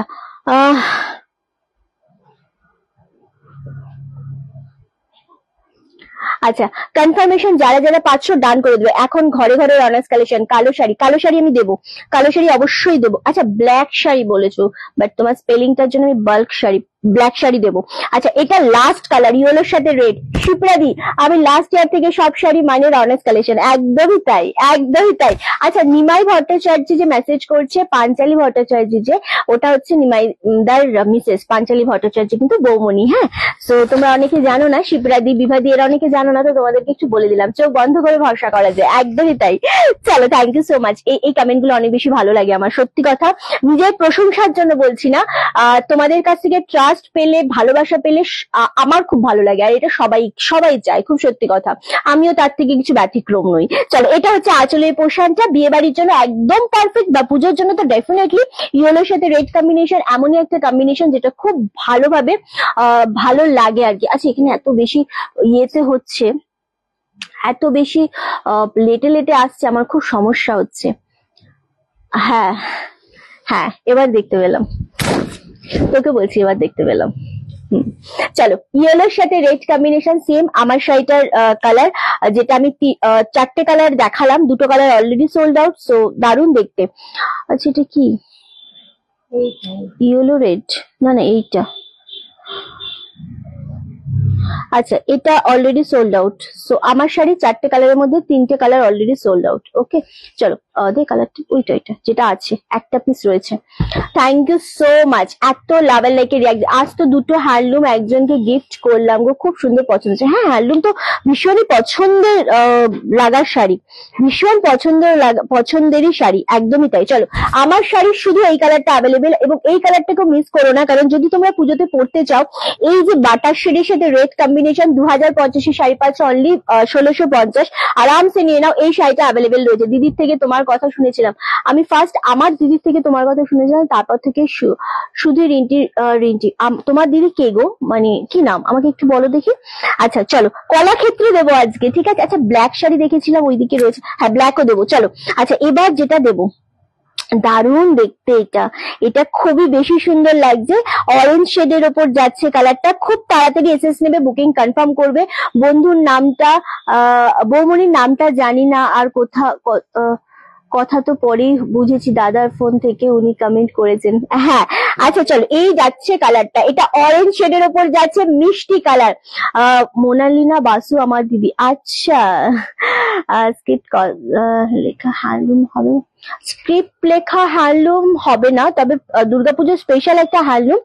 S1: আচ্ছা কনফার্মেশন যারা যারা পাচ্ছ ডান করে দেবে এখন। ঘরে ঘরে রনাস কালেকশন, কালো শাড়ি আমি দেবো, কালো শাড়ি অবশ্যই দেবো। আচ্ছা ব্ল্যাক শাড়ি বলেছো, বাট তোমার স্পেলিংটার জন্য আমি বাল্ক শাড়ি ব্ল্যাক শাড়ি দেবো। আচ্ছা এটা লাস্ট কালার, ইয়েলোর সাথে রেড। শিপ্রাদি, আমি লাস্ট ইয়ার থেকে সব শাড়ি মানে অনেস্ট কালেকশন। একদমই তাই, একদমই তাই। আচ্ছা নিমাই ভট্টাচার্য যে মেসেজ করছে, পাঞ্চালী ভট্টাচার্য যে, ওটা হচ্ছে নিমাই দার মিসেস পাঞ্চালী ভট্টাচার্য, কিন্তু বৌমনি। হ্যাঁ, তো তোমরা অনেকে জানো না, শিপ্রাদি বিভাদি এরা অনেকে জানো না, তো তোমাদেরকে একটু বলে দিলাম, চোখ বন্ধ করে ভরসা করা যায়। একদমই তাই। চলো, থ্যাংক ইউ সো মাচ। এই কমেন্ট গুলো অনেক বেশি ভালো লাগে আমার, সত্যি কথা, নিজের প্রশংসার জন্য বলছি না। তোমাদের কাছ থেকে ট্রাস্ট পেলে, ভালোবাসা পেলে আমার খুব ভালো লাগে, আর এটা সবাই সবাই চায়, খুব সত্যি কথা। আমিও তার থেকে কিছু ব্যতিক্রম নই। চলো, এটা হচ্ছে আঁচলের পোশাকটা, বিয়ে বাড়ির জন্য একদম পারফেক্ট, বা পুজোর জন্য তো ডেফিনেটলি। ইয়েলোর সাথে রেড কম্বিনেশন এমনই একটা কম্বিনেশন যেটা খুব ভালোভাবে ভালো লাগে আর কি। আচ্ছা এখানে এত বেশি ইয়েতে হচ্ছে, এত বেশি লেটে লেটে আসছে, আমার খুব সমস্যা হচ্ছে। হ্যাঁ হ্যাঁ, এবার দেখতে পেলাম, তোকে বলছি এবার দেখতে পেলাম। চলো, ইয়েলোর সাথে রেড কম্বিনেশন সেম আমার শাড়িটার কালার, যেটা আমি 4টে কালার দেখালাম, 2টো colour already sold out, so দারুণ দেখতে। আচ্ছা এটা কি, ইয়েলো রেড, না না এইটা, আচ্ছা এটা অলরেডি সোল্ড আউট। সো আমার শাড়ি 4টে কালারের মধ্যে 3টে কালার অলরেডি সোল্ড আউট। ওকে চলো, দে কালারটা, ওইটা যেটা আছে, একটা পিস রয়েছে। থ্যাংক ইউ সো মাচ, এত লাভের লাইকে রিয়াক্ট। আজ তো 2টো হ্যান্ডলুম একজনকে গিফট করলাম গো, খুব সুন্দর পছন্দ হচ্ছে। হ্যাঁ, হ্যান্ডলুম তো ভীষণই পছন্দের লাগার শাড়ি, ভীষণ পছন্দেরই শাড়ি, একদমই তাই। চলো, আমার শাড়ির শুধু এই কালারটা অ্যাভেলেবেল, এবং এই কালারটাকেও মিস করো না, কারণ যদি তোমরা পুজোতে পড়তে চাও, এই যে বাটার শেডের সাথে রেড কম্বিনেশন 2050 শাড়ি পাচ্ছ অনলি 1650, আরামসে নিয়ে নাও। এই শাড়িটা অ্যাভেলেবেল রয়েছে। দিদির থেকে তোমার কথা শুনেছিলাম, আমি ফার্স্ট আমার দিদির থেকে তোমার কথা শুনেছিলাম, তারপর থেকে শুধু রিন্টি। তোমার দিদি কে গো, মানে কি নাম আমাকে একটু বলো দেখি। আচ্ছা চলো, কলাক্ষেত্রে দেবো আজকে, ঠিক আছে। আচ্ছা ব্ল্যাক শাড়ি দেখেছিলাম ওইদিকে রয়েছে, হ্যাঁ ব্ল্যাকও দেবো। চলো, আচ্ছা এবার যেটা দেবো, দারুণ দেখতে, এটা খুবই বেশি সুন্দর লাগছে, অরেঞ্জ শেডের ওপর যাচ্ছে কালারটা। খুব তাড়াতাড়ি এসএস নেবে, বুকিং কনফার্ম করবে। বন্ধুর নামটা, বৌমনির নামটা জানি না, আর কথা তো পরেই বুঝেছি, দাদার ফোন থেকে উনি কমেন্ট করেছেন। হ্যাঁ আচ্ছা চলো, এই যাচ্ছে কালারটা, এটা অরেঞ্জ শেডের ওপর যাচ্ছে, মিষ্টি কালার। মোনালিনা বাসু আমার দিদি। আচ্ছা স্ক্রিপ্ট লেখা হ্যান্ডলুম হবে, স্ক্রিপ্ট লেখা হ্যান্ডলুম হবে না, তবে দুর্গাপুজোর স্পেশাল একটা হ্যান্ডলুম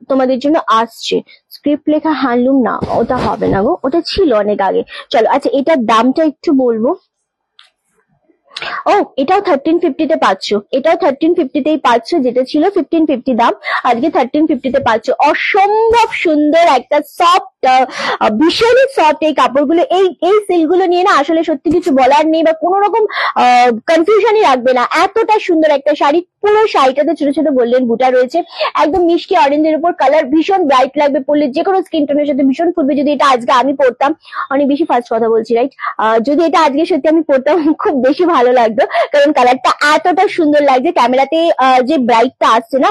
S1: তোমাদের জন্য আসছে। স্ক্রিপ্ট লেখা হ্যান্ডলুম না, ওটা হবে না গো, ওটা ছিল অনেক আগে। চলো, আচ্ছা এটার দামটা একটু বলবো। ও, এটাও 1350-তে পাচ্ছ, এটাও 1350-তেই পাচ্ছ, যেটা ছিল 1550 দাম, আজকে 1350-তে পাচ্ছ। অসম্ভব সুন্দর একটা সফট, ভীষণই সফট এই কাপড়গুলো। এই সিল্কগুলো নিয়ে না আসলে সত্যি কিছু বলার নেই, বা কোনো রকম কনফিউশনই রাখবে না, এতটা সুন্দর একটা শাড়ি। পুরো শাড়িটাতে ছোট ছোট গোল্ডেন বুটা রয়েছে, একদম মিষ্টি অরেঞ্জের উপর কালার, ভীষণ ব্রাইট লাগবে পরলে, যে কোনো স্কিন টোনের সাথে ভীষণ ফুটবে। যদি এটা আজকে আমি পরতাম, অনেক বেশি ফাস্ট কথা বলছি রাইট, যদি এটা আজকে সত্যি আমি পরতাম, খুব বেশি ভালো লাগতো, কারণ কালারটা এতটা সুন্দর লাগছে। ক্যামেরাতে যে ব্রাইটটা আসছে না,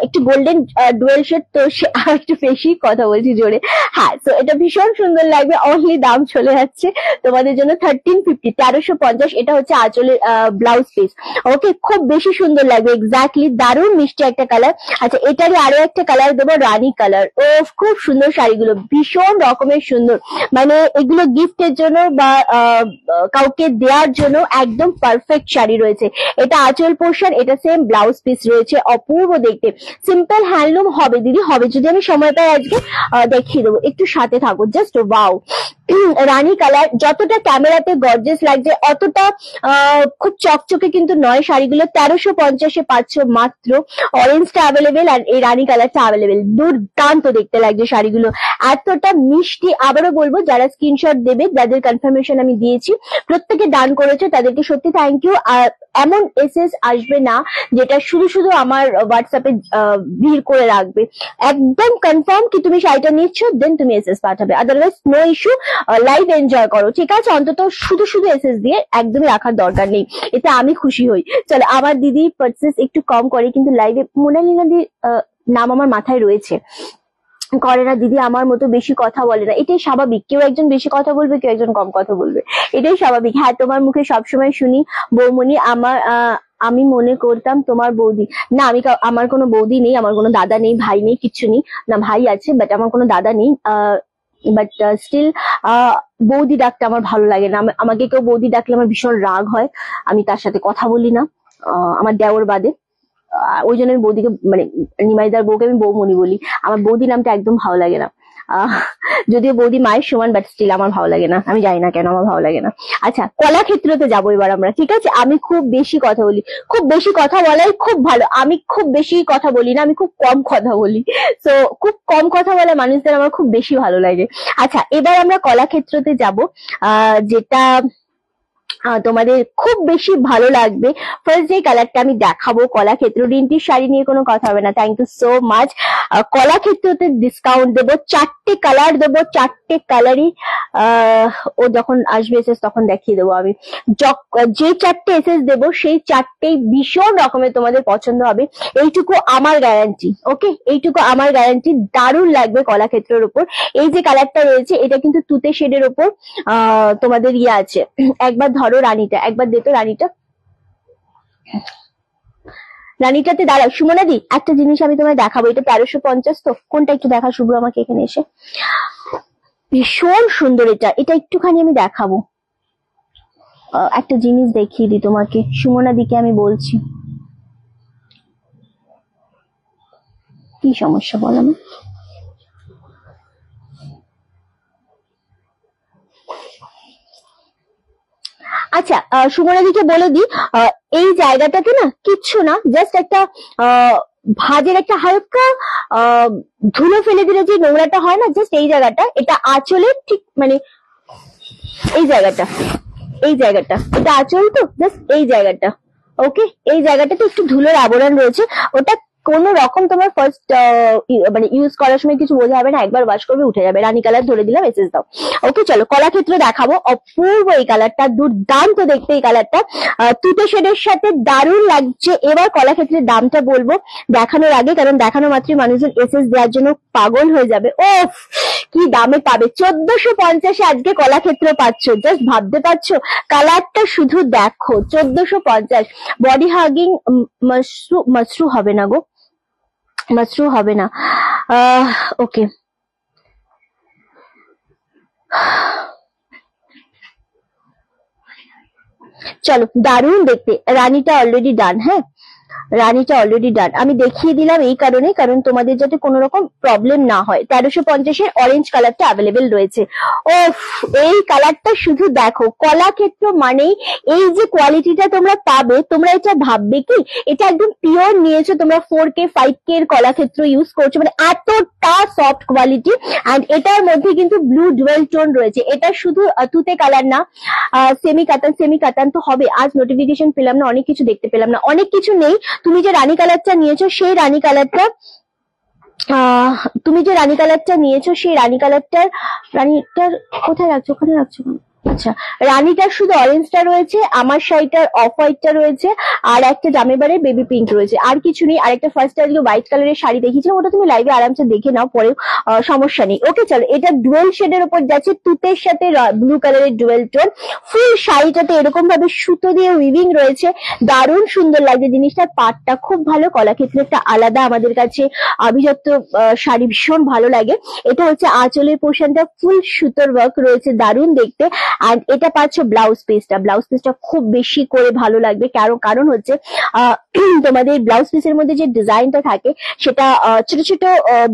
S1: একটু গোল্ডেন ডুয়েল শেড, তো আর একটু বেশি কথা বলছি জোরে। হ্যাঁ, তো এটা ভীষণ সুন্দর লাগবে। অনলি দাম চলে যাচ্ছে তোমাদের জন্য 1350, 1350। এটা হচ্ছে আঁচলের ব্লাউজ পিস। ওকে, খুব বেশি সুন্দর লাগবে, এক্স্যাক্টলি দারুণ মিষ্টি একটা কালার। আচ্ছা এটারই আরো একটা কালার দেবো, রানী কালার। ও খুব সুন্দর শাড়িগুলো, ভীষণ রকমের সুন্দর, মানে এগুলো গিফটের জন্য বা কাউকে দেওয়ার জন্য একদম পারফেক্ট শাড়ি রয়েছে। এটা আঁচল পোর্শন, এটা সেম ব্লাউজ পিস রয়েছে, অপূর্ব দেখতে। সিম্পল হ্যান্ডলুম হবে দিদি, হবে, যদি আমি সময় পাই আজকে দেখিয়ে দেবো, একটু সাথে থাকো। জাস্ট ওয়াও, রানী কালার, যতটা ক্যামেরাতে গর্জিয়াস লাগছে অতটা খুব চকচকে কিন্তু নয় শাড়িগুলো। 1350-এ পাচ্ছ মাত্র। অরেঞ্জটা অ্যাভেলেবেল আর এই রানী কালারটা অ্যাভেলেবেল। দুর্দান্ত দেখতে লাগছে শাড়িগুলো, এতটা মিষ্টি। আবারও বলবো, যারা স্ক্রিনশট দেবে, যাদের কনফার্মেশন আমি দিয়েছি, প্রত্যেকে ডান করেছে, তাদেরকে সত্যি থ্যাংক ইউ। আর এমন এসএস আসবে না যেটা শুধু শুধু আমার হোয়াটসঅ্যাপে ভিড় করে রাখবে। একদম কনফার্ম কি তুমি শাড়িটা নিচ্ছ, দেন তুমি এসএস পাঠাবে, otherwise no issue. Live enjoy করো, ঠিক আছে। অন্তত শুধু শুধু এসএস দিয়ে একদমই রাখার দরকার নেই, এতে আমি খুশি হই। চলো, আমার দিদি পারচেস একটু কম করে, কিন্তু লাইভে মোনালিনা দির নাম আমার মাথায় রয়েছে, করে না দিদি, আমার মতো বেশি কথা বলে না, এটাই স্বাভাবিক। কেউ একজন বেশি কথা বলবে, কেউ একজন কম কথা বলবে, এটাই স্বাভাবিক। হ্যাঁ, তোমার মুখে সবসময় শুনি বৌমনি, আমি মনে করতাম তোমার বৌদি। না, আমার কোনো বৌদি নেই, আমার কোনো দাদা নেই, ভাই নেই, কিচ্ছু নেই। না, ভাই আছে বাট আমার কোনো দাদা নেই। বাট স্টিল বৌদি ডাকতে আমার ভালো লাগে না। আমাকে কেউ বৌদি ডাকলে আমার ভীষণ রাগ হয়, আমি তার সাথে কথা বলি না, আমার দেওর বাদে। ওই জন্য আমি বৌদিকে মানে নিমাইদার বউকে আমি বৌমণি বলি। আমার বৌদি নামটা একদম ভালো লাগে না। যদিও বৌদি মায়ের সমান, বাট স্টিল আমার ভালো লাগে না, আমি জানি না কেন আমার ভালো লাগে না। আচ্ছা, কলাক্ষেত্রতে যাবো এবার আমরা, ঠিক আছে? আমি খুব বেশি কথা বলি, খুব বেশি কথা বলাই খুব ভালো। আমি খুব বেশি কথা বলি না, আমি খুব কম কথা বলি। তো খুব কম কথা বলা মানুষদের আমার খুব বেশি ভালো লাগে। আচ্ছা, এবার আমরা কলাক্ষেত্রতে যাবো, যেটা তোমাদের খুব বেশি ভালো লাগবে। ফার্স্ট যে কালারটা আমি দেখাবো, কলাক্ষেত্র রিন্টির শাড়ি নিয়ে কোনো কথা হবে না। Thank you so much. কলাক্ষেত্রতে ডিসকাউন্ট দেবো, 4টে কালার দেবো, 4টে কালারই ও যখন আসবে এসএস তখন দেখিয়ে দেবো আমি। যে 4টে এসএস দেবো সেই 4টেই ভীষণ রকমের তোমাদের পছন্দ হবে, এইটুকু আমার গ্যারান্টি। ওকে, এইটুকু আমার গ্যারান্টি। দারুণ লাগবে কলাক্ষেত্রের উপর। এই যে কালারটা রয়েছে এটা কিন্তু তুতে শেডের উপর তোমাদের ইয়ে আছে। একবার ধরো রানীটা, একবার দে তো রানীটা। রানীটাতে দাঁড়াও সুমনাদি, একটা জিনিস আমি তোমায় দেখাবো। এটা 1350 তো, কোনটা একটু দেখা শুভ্র আমাকে এখানে এসে। ভীষণ সুন্দর এটা, এটা একটুখানি আমি দেখাবো। একটা জিনিস দেখিয়ে দিই তোমাকে, সুমনাদিকে আমি বলছি। কি সমস্যা বলো না? আচ্ছা, সুমনাদিকে বলে দিই, এই জায়গাটাতে না কিচ্ছু না, জাস্ট একটা ভাজের একটা হালকা ধুলো ফেলে দিলে যে নোংরাটা হয় না, জাস্ট এই জায়গাটা, এটা আঁচলের ঠিক মানে এই জায়গাটা, এই জায়গাটা, এটা আঁচল তো, জাস্ট এই জায়গাটা। ওকে, এই জায়গাটাতে একটু ধুলোর আবরণ রয়েছে, ওটা কোন রকম তোমার ফার্স্ট মানে ইউজ করার সময় কিছু বোঝা হবে না, একবার ওয়াশ করবে উঠে যাবে। রানী কালার ধরে দিলাম, এসএস দাও। ওকে, চলো কলাক্ষেত্র দেখাবো। অপূর্ব এই কালারটা, দুর্দান্ত দেখতে এই কালারটা, তুতে শেডের সাথে দারুণ লাগছে। এবার কলাক্ষেত্রের দামটা বলবো দেখানোর আগে, কারণ দেখানো মাত্রই মানুষজন এসএস দেওয়ার জন্য পাগল হয়ে যাবে। ওফ, কি দামে পাবে! 1450 আজকে কলাক্ষেত্র পাচ্ছ, জাস্ট ভাবতে পারছো? কালারটা শুধু দেখো, 1450। বডি হাগিং মাশরু হবে না গো, মাশরু হবে না। ওকে, চলো, দারুণ দেখতে। রানীটা অলরেডি ডান। হ্যাঁ, রানীটা অলরেডি ডান। আমি দেখিয়ে দিলাম এই কারণে, কারণ তোমাদের যাতে কোনো রকম প্রবলেম না হয়। 1350-এর অরেঞ্জ কালারটা অ্যাভেলেবেল রয়েছে। ওফ, এই কালারটা শুধু দেখো। কলাক্ষেত্র মানেই এই যে কোয়ালিটিটা তোমরা পাবে, তোমরা এটা ভাববে কি এটা একদম পিওর নিয়েছো তোমরা, 4K 5K এর কলাক্ষেত্র ইউজ করছো, মানে এতটা সফট কোয়ালিটি। অ্যান্ড এটার মধ্যে কিন্তু ব্লু ডুয়েল টোন রয়েছে। এটা শুধু তুতে কালার না, সেমি কাতান, সেমি কাতান তো হবে। আজ নোটিফিকেশন পেলাম না, অনেক কিছু দেখতে পেলাম না, অনেক কিছু নেই। তুমি যে রানী কালারটা নিয়েছো সেই রানী কালারটা, তুমি যে রানী কালারটা নিয়েছো সেই রানী কালারটার, রানীটার কোথায় রাখছো? ওখানে রাখছো? আচ্ছা, রানীটার শুধু অরেঞ্জটা রয়েছে, আমার শাড়িটার অফ হোয়াইটটা রয়েছে, আর একটা জামেবারে বেবি পিঙ্ক রয়েছে, আর কিছু নেই। আর একটা ফার্স্ট আজকে হোয়াইট কালারের শাড়ি দেখিয়েছিলাম, ওটা তুমি লাইভে আরামসে দেখে নাও, পরেও সমস্যা নেই। ওকে, চলো, এটা ডুয়েল শেডের উপর যাচ্ছে, তুতের সাথে ব্লু কালারের ডুয়েল টোন। ফুল শাড়িটাতে এরকম ভাবে সুতো দিয়ে উইভিং রয়েছে, দারুণ সুন্দর লাগছে জিনিসটার। পাটটা খুব ভালো, কলাক্ষেত্রে একটা আলাদা আমাদের কাছে আভিজাত্য শাড়ি ভীষণ ভালো লাগে। এটা হচ্ছে আঁচলের পোর্শনটা, ফুল সুতোর ওয়ার্ক রয়েছে, দারুণ দেখতে। আর এটা পাচ্ছ ব্লাউজ পিসটা, ব্লাউজ পিসটা খুব বেশি করে ভালো লাগবে, কারণ হচ্ছে তোমাদের ব্লাউজ পিসের মধ্যে যে ডিজাইনটা থাকে সেটা ছোট ছোট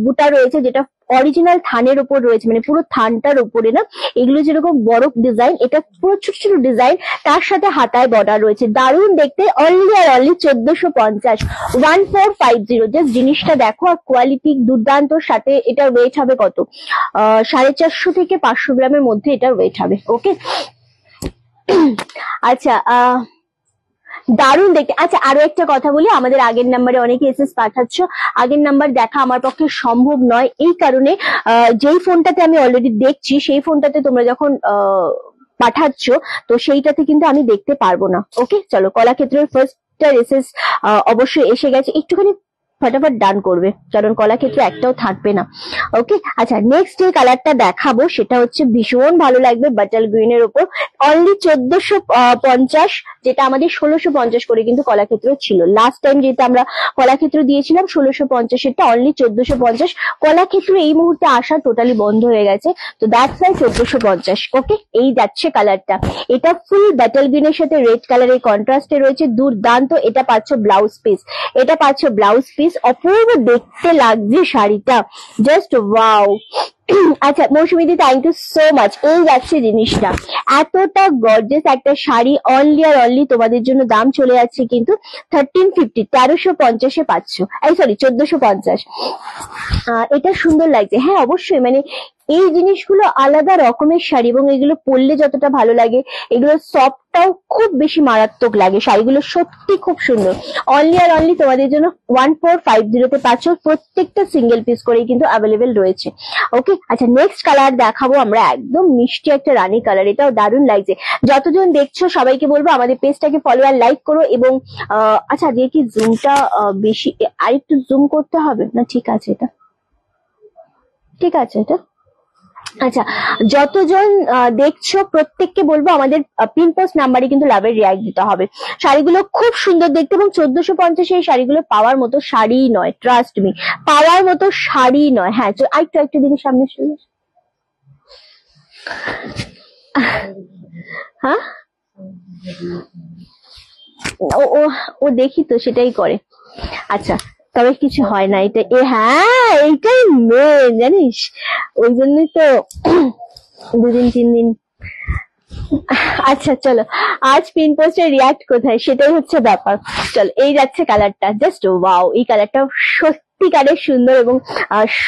S1: বুটা রয়েছে, যেটা অরিজিনাল থানের উপর রয়েছে, মানে পুরো থানটার উপরে না, এগুলো যেরকম বড় ডিজাইন, এটা পুরো ছোট ছোট ডিজাইন, তার সাথে হাতায় বর্ডার রয়েছে, দারুণ দেখতে। অনলি আর অনলি 1450, 1450। জাস্ট জিনিসটা দেখো, আর কোয়ালিটি দুর্দান্ত। সাথে এটার ওয়েট হবে কত? 450 থেকে 500 গ্রামের মধ্যে এটার ওয়েট হবে। ওকে, আচ্ছা, দারুণ দেখতে। আচ্ছা, আরো একটা কথা বলি, আমাদের আগের নাম্বারে অনেকে এসএস পাঠাচ্ছ, আগের নাম্বার দেখা আমার পক্ষে সম্ভব নয়, এই কারণে যেই ফোনটাতে আমি অলরেডি দেখছি সেই ফোনটাতে তোমরা যখন পাঠাচ্ছ তো সেইটাতে কিন্তু আমি দেখতে পারবো না। ওকে, চলো, কলাক্ষেত্রের ফার্স্ট এসএস অবশ্যই এসে গেছে। একটুখানি ফটাফট ডান করবে, কারণ কলাক্ষেত্র একটাও থাকবে না। ওকে, আচ্ছা নেক্সট যে কালারটা দেখাবো সেটা হচ্ছে ভীষণ ভালো লাগবে বাটাল গ্রিন এর উপর, অনলি 1450, যেটা আমাদের 1650 করে কিন্তু কলাক্ষেত্র ছিল লাস্ট টাইম, যেটা আমরা কলাক্ষেত্র দিয়েছিলাম 1650, এটা অনলি 1450। কলাক্ষেত্র এই মুহূর্তে আসা টোটালি বন্ধ হয়ে গেছে, তো দ্যাটস ওয়াই 1450। ওকে, এই যাচ্ছে কালারটা, এটা ফুল ব্যাটল গ্রিনের সাথে রেড কালারের কন্ট্রাস্টে রয়েছে, দুর্দান্ত। এটা পাচ্ছ ব্লাউজ পিস, এটা পাচ্ছ ব্লাউজ পিস, অপূর্ব দেখতে লাগছে শাড়িটা, জাস্ট ওয়াও। আচ্ছা মৌসুমীদি, থ্যাংক ইউ সো মাচ। এই যাচ্ছে জিনিসটা, এতটা গর্জিয়াস একটা শাড়ি, অনলি আর অনলি তোমাদের জন্য দাম চলে যাচ্ছে কিন্তু 1350, 1350 পাচ্ছ, এই সরি 1450। এটা সুন্দর লাগছে, হ্যাঁ অবশ্যই, মানে এই জিনিসগুলো আলাদা রকমের শাড়ি, এবং এগুলো পরলে যতটা ভালো লাগে, এগুলো সফটটাও খুব বেশি মারাত্মক লাগে, শাড়িগুলো সত্যি খুব সুন্দর। অনলি আর অনলি তোমাদের জন্য 1450 পাচ্ছ, প্রত্যেকটা সিঙ্গেল পিস করেই কিন্তু অ্যাভেলেবেল রয়েছে। ওকে, আচ্ছা নেক্সট কালার দেখাবো আমরা, একদম মিষ্টি একটা রানী কালার, এটাও দারুণ লাগছে। যতজন দেখছো সবাইকে বলবো আমাদের পেজটাকে ফলো আর লাইক করো, এবং আচ্ছা আজকে কি জুমটা বেশি, আরেকটু জুম করতে হবে না? ঠিক আছে, এটা ঠিক আছে, এটা আচ্ছা। যতজন দেখছো প্রত্যেককে বলবো আমাদের পিন পোস্ট নাম্বারে কিন্তু লাভের রিয়াক্ট দিতে হবে। শাড়িগুলো খুব সুন্দর দেখতে, এবং 1450 এই শাড়িগুলো পাওয়ার মতো শাড়ি নয়, ট্রাস্ট মি, পাওয়ার মতো শাড়ি নয়। হ্যাঁ একটু দিকে সামনে চলে, হ্যাঁ ও দেখি তো সেটাই করে। আচ্ছা তবে কিছু হয় না, এটা হ্যাঁ এইটাই মেন জানিস, ওই জন্যই তো 2 দিন 3 দিন। আচ্ছা চলো, আজ পিন পোস্টের রিয়াক্ট কোথায় সেটাই হচ্ছে ব্যাপার। চলো এই যাচ্ছে কালারটা, জাস্ট ওয়াও, এই কালারটা সত্যিকারের সুন্দর, এবং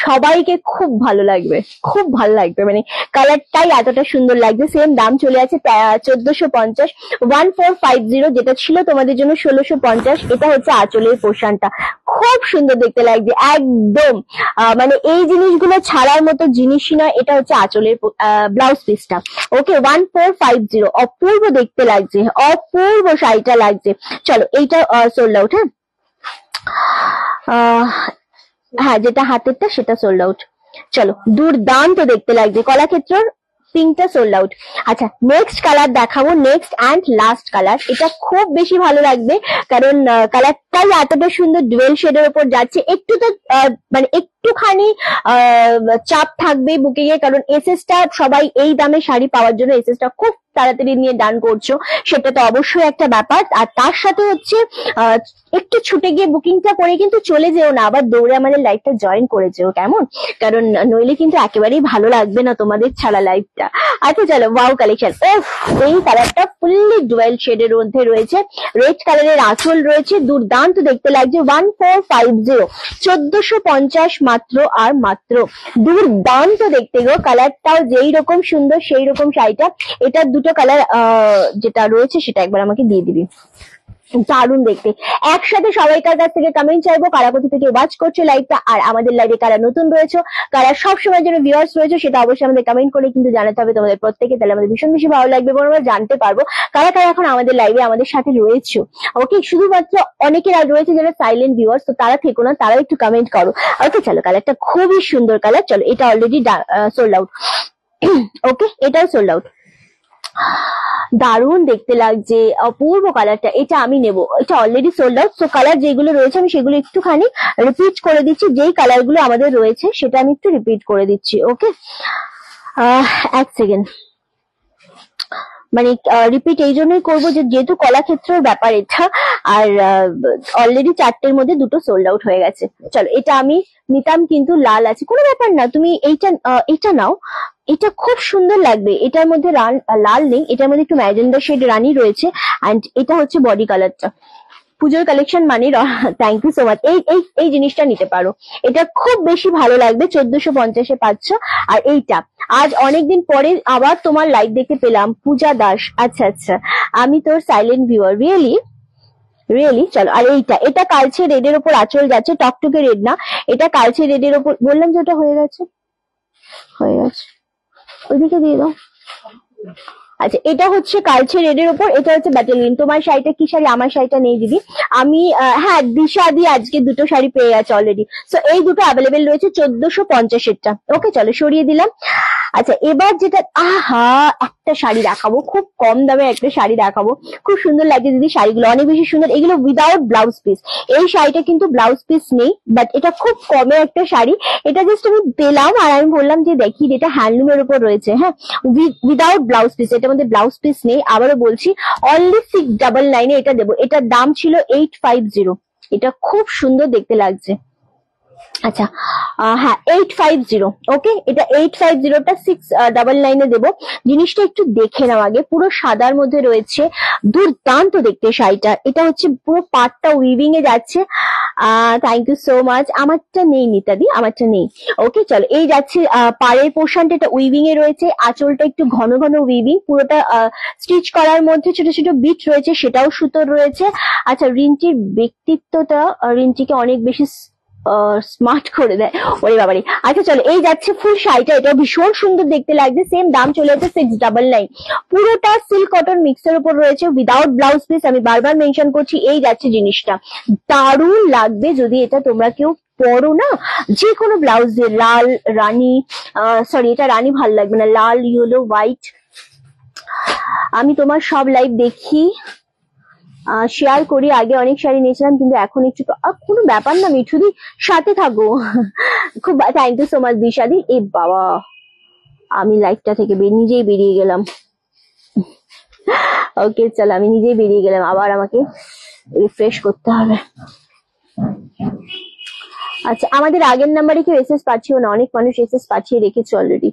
S1: সবাইকে খুব ভালো লাগবে, খুব ভালো লাগবে, মানে কালারটাই এতটা সুন্দর লাগবে। সেম দাম চলে আছে 1450, 1450, যেটা ছিল তোমাদের জন্য 1650। এটা হচ্ছে আঁচলের পোর্শনটা, খুব সুন্দর দেখতে লাগছে একদম, মানে এই জিনিসগুলো ছাড়ার মতো জিনিসই নয়। এটা হচ্ছে আঁচলের ব্লাউজ পিসটা। ওকে, 1450, অপূর্ব দেখতে লাগছে, অপূর্ব শাড়িটা লাগছে। চলো এইটা সোল্ড আউট, হ্যাঁ যেটা হাতেরটা সেটা সোল্ড আউট। চলো দুর্দান্ত দেখতে লাগছে, কলাক্ষেত্রর পিঙ্কটা সোল্ড আউট। আচ্ছা নেক্সট কালার দেখাবো, নেক্সট অ্যান্ড লাস্ট কালার। এটা খুব বেশি ভালো লাগবে, কারণ কালারটাই এতটা সুন্দর, ডুয়েল শেডের উপর যাচ্ছে। একটু তো মানে একটুখানি চাপ থাকবে বুকিং এ, কারণ এসএসটা সবাই এই দামে শাড়ি পাওয়ার জন্য এসএসটা খুব তাড়াতাড়ি নিয়ে ডান করছো, সেটা তো অবশ্যই একটা ব্যাপার। আর তার সাথে হচ্ছে একটু ছুটে গিয়ে বুকিংটা করে কিন্তু চলে যেও না, আবার দৌড়ে আমাদের লাইভটা জয়েন করে যেও, কেমন? কারণ নইলে কিন্তু একেবারেই ভালো লাগবে না তোমাদের ছাড়া লাইভটা। আচ্ছা চলো, ওয়াও কালেকশন, এই কালারটা ফুললি ডুয়েল শেডের মধ্যে রয়েছে, রেড কালারের আঁচল রয়েছে, দুর্দান্ত দেখতে লাগছে। 1450, 1450 মাত্র আর মাত্র, দুর্দান্ত দেখতে গো। কালারটাও যেই রকম সুন্দর সেই রকম শাড়িটা। এটা দুটো কালার যেটা রয়েছে সেটা একবার আমাকে দিয়ে দিবি, দারুণ দেখতে। একসাথে সবাইকার কাছ থেকে কমেন্ট চাইবো, কারা কোথা থেকে ওয়াচ করছো লাইভটা, আর আমাদের লাইভে কারা নতুন রয়েছে, কারা সবসময়ের জন্য ভিউয়ার্স রয়েছে, সেটা অবশ্যই আমাদের কমেন্ট করে কিন্তু জানাতে হবে তোমাদের প্রত্যেকে, তাহলে আমাদের ভীষণ বেশি ভালো লাগবে এবং আমরা জানতে পারবো কারা কারা এখন আমাদের লাইভে আমাদের সাথে রয়েছে। ওকে, শুধুমাত্র অনেকের রয়েছে যারা সাইলেন্ট ভিউয়ার্স, তো তারা থেকো না, তারাও একটু কমেন্ট করো। ওকে চলো, কালারটা খুবই সুন্দর কালার। চলো এটা অলরেডি সোল্ড আউট। ওকে, এটাও সোল্ড আউট। দারুণ দেখতে লাগছে, অপূর্ব কালারটা, এটা আমি নেব। এটা অলরেডি সোল্ড আউট। তো কালার যেগুলো রয়েছে আমি সেগুলো একটুখানি রিপিট করে দিচ্ছি, যেই কালার গুলো আমাদের রয়েছে সেটা আমি একটু রিপিট করে দিচ্ছি। ওকে, এক সেকেন্ড, মানে রিপিট এই জন্যই করবো যেহেতু কলাক্ষেত্রের ব্যাপার এটা, আর অলরেডি 4টের মধ্যে 2টো সোল্ড আউট হয়ে গেছে। চলো এটা আমি নিতাম, কিন্তু লাল আছে, কোনো ব্যাপার না, তুমি এইটা নাও, এটা খুব সুন্দর লাগবে। এটার মধ্যে লাল নেই, এটার মধ্যে একটু ম্যাজেন্ডা শেড রানী রয়েছে, অ্যান্ড এটা হচ্ছে বডি কালারটা। পুজোর কালেকশন মানে থ্যাংক ইউ সো মাচ। এই জিনিসটা নিতে পারো, এটা খুব বেশি ভালো লাগবে, 1450 পাচ্ছ। আর এইটা আজ অনেকদিন পরে আবার তোমার লাইভ দেখতে পেলাম, পূজা দাস। আচ্ছা আচ্ছা, আমি তোর সাইলেন্ট ভিউয়ার, রিয়েলি রিয়েলি। চলো, আর এটা কালচে রেডের উপর আঁচল যাচ্ছে, টকটকে রেড না, এটা কালচে রেডের উপর। বললাম যে ওটা হয়ে গেছে, ওইদিকে দিয়ে দাও। আচ্ছা, এটা হচ্ছে কালচে রেড এর উপর, এটা হচ্ছে ব্যাটেল গ্রিন। তোমার শাড়িটা কি শাড়ি? আমার শাড়িটা নেই দিদি। আমি হ্যাঁ, দিশা দি আজকে দুটো শাড়ি পেয়ে গেছে অলরেডি। সো এই দুটো অ্যাভেলেবেল রয়েছে 1450-এরটা। ওকে, চলো সরিয়ে দিলাম। আচ্ছা, এবার যেটা, আহা, একটা শাড়ি দেখাবো, খুব কম দামে একটা শাড়ি দেখাবো। খুব সুন্দর লাগছে দিদি শাড়িগুলো, অনেক বেশি সুন্দর। এগুলো উইদাউট ব্লাউজ পিস। এই শাড়িটা কিন্তু ব্লাউজ পিস নেই, বাট এটা খুব কমে একটা শাড়ি। এটা জাস্ট আমি পেলাম আর আমি বললাম যে দেখি, এটা হ্যান্ডলুমের উপর রয়েছে, হ্যাঁ, উইদাউট ব্লাউজ পিস। এটার মধ্যে ব্লাউজ পিস নেই। আবারও বলছি, অনলি 699 এটা দেবো। এটার দাম ছিল 850। এটা খুব সুন্দর দেখতে লাগছে। আচ্ছা, হ্যাঁ, 850। ওকে, এটা 850টা 699 দেবো। জিনিসটা একটু দেখে নাও আগে। পুরো সাদার মধ্যে রয়েছে, দুর্দান্ত দেখতে শাড়িটা। এটা হচ্ছে পুরো পাটটা উইভিং এ যাচ্ছে। Thank you so much. আমারটা নেই মিতাদি, আমারটা নেই। ওকে, চলো, এই যাচ্ছে পাড়ের পোর্শনটা, এটা উইভিং এ রয়েছে। আঁচলটা একটু ঘন ঘন উইভিং, পুরোটা স্টিচ করার মধ্যে ছোট ছোট বিট রয়েছে, সেটাও সুতোর রয়েছে। আচ্ছা, রিন্টির ব্যক্তিত্বটা রিন্টিকে অনেক বেশি স্মার্ট করে দেয়, ওরে বাবারে। আচ্ছা চলো, এই যাচ্ছে ফুল শাড়িটা, এটা ভীষণ সুন্দর দেখতে লাগছে। সেম দাম চলে যাচ্ছে 699। পুরোটা সিল্ক কটন মিক্সের উপর রয়েছে, উইদাউট ব্লাউজ পিস। আমি বারবার মেনশন করছি, এই যাচ্ছে জিনিসটা। দারুণ লাগবে যদি এটা তোমরা কেউ পরো না, যে কোনো ব্লাউজ দিয়ে। লাল, রানী, সরি, এটা রানী ভাল লাগবে না, লাল, ইয়েলো, হোয়াইট। আমি তোমার সব লাইভ দেখি, শেয়ার করি। আগে অনেক শাড়ি নিয়েছিলাম, কিন্তু এখন একটু কোনো ব্যাপার না মিঠুদি, সাথে থাকো। খুব থ্যাংক ইউ সো মাচ দিশাদি। এ বাবা, আমি লাইভটা থেকে নিজেই বেরিয়ে গেলাম। ওকে, চলো, আমি নিজেই বেরিয়ে গেলাম, আবার আমাকে রিফ্রেশ করতে হবে। আচ্ছা, আমাদের আগের নাম্বারে কেউ এসএস পাঠিও না, অনেক মানুষ এসএস পাঠিয়ে রেখেছে অলরেডি।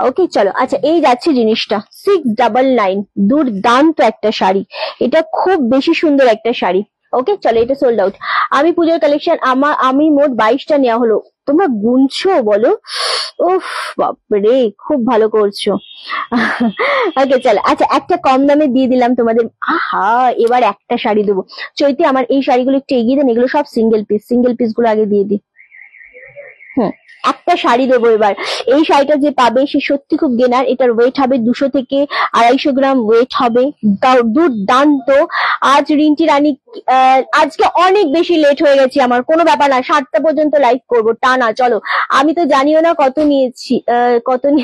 S1: ওকে, চলো। আচ্ছা, এই যাচ্ছে জিনিসটা 699। দুর্দান্ত একটা শাড়ি, এটা খুব বেশি সুন্দর একটা শাড়ি। ওকে, চলো, এটা সোল্ড আউট। আমি পুজোর কালেকশন আমি মোট 22টা নেওয়া হলো। তোমরা গুনছো বলো? উফ, বাপরে, খুব ভালো করছো। ওকে, চলো। আচ্ছা, একটা কম দামে দিয়ে দিলাম তোমাদের। আহা, এবার একটা শাড়ি দেবো। চৈতি, আমার এই শাড়িগুলো একটু এগিয়ে দেন, এগুলো সব সিঙ্গেল পিস। সিঙ্গেল পিস গুলো আগে দিয়ে দিই। একটা শাড়ি দেবো এবার। এই শাড়িটা যে পাবে সে সত্যি খুব গেনার। এটার ওয়েট হবে 200 থেকে 250 গ্রাম ওয়েট হবে। দুর্দান্ত। আজ রিন্টি রানী, আজকে অনেক বেশি লেট হয়ে গেছি আমার, কোনো ব্যাপার না, 7টা পর্যন্ত লাইভ করবো টানা। চলো, আমি তো জানিও না কত নিয়েছি,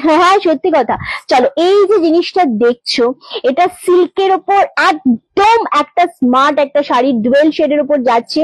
S1: হ্যাঁ, সত্যি কথা। চলো, এই যে জিনিসটা দেখছো, এটা সিল্কের ওপর একদম একটা স্মার্ট একটা শাড়ি, ডুয়েল শেডের উপর যাচ্ছে।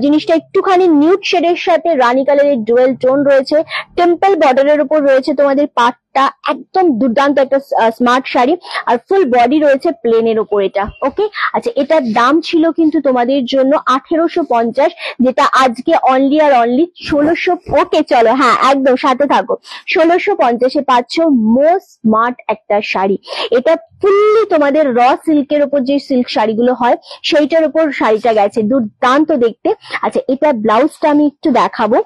S1: জিনিসটা একটুখানি নিউড শেডের সাথে রানী কালারের ডুয়েল টোন রয়েছে। টেম্পল বর্ডারের উপর রয়েছে তোমাদের পাটটা, একদম দুর্দান্ত একটা স্মার্ট শাড়ি। আর ফুল বডি রয়েছে প্লেনের উপর এটা। ওকে, আচ্ছা, এটার দাম ছিল কিন্তু তোমাদের জন্য 1850, যেটা আজকে অনলি আর অনলি 1600। ওকে, চলো, হ্যাঁ, একদম সাথে থাকো। 1650-এ পাচ্ছ মোস্ট স্মার্ট একটা শাড়ি। এটা ফুললি তোমাদের র সিল্কের উপর, যে সিল্ক শাড়িগুলো হয় সেইটার উপর শাড়িটা গেছে, দুর্দান্ত দেখতে। আচ্ছা, এটা ব্লাউজটা আমি একটু দেখাবো।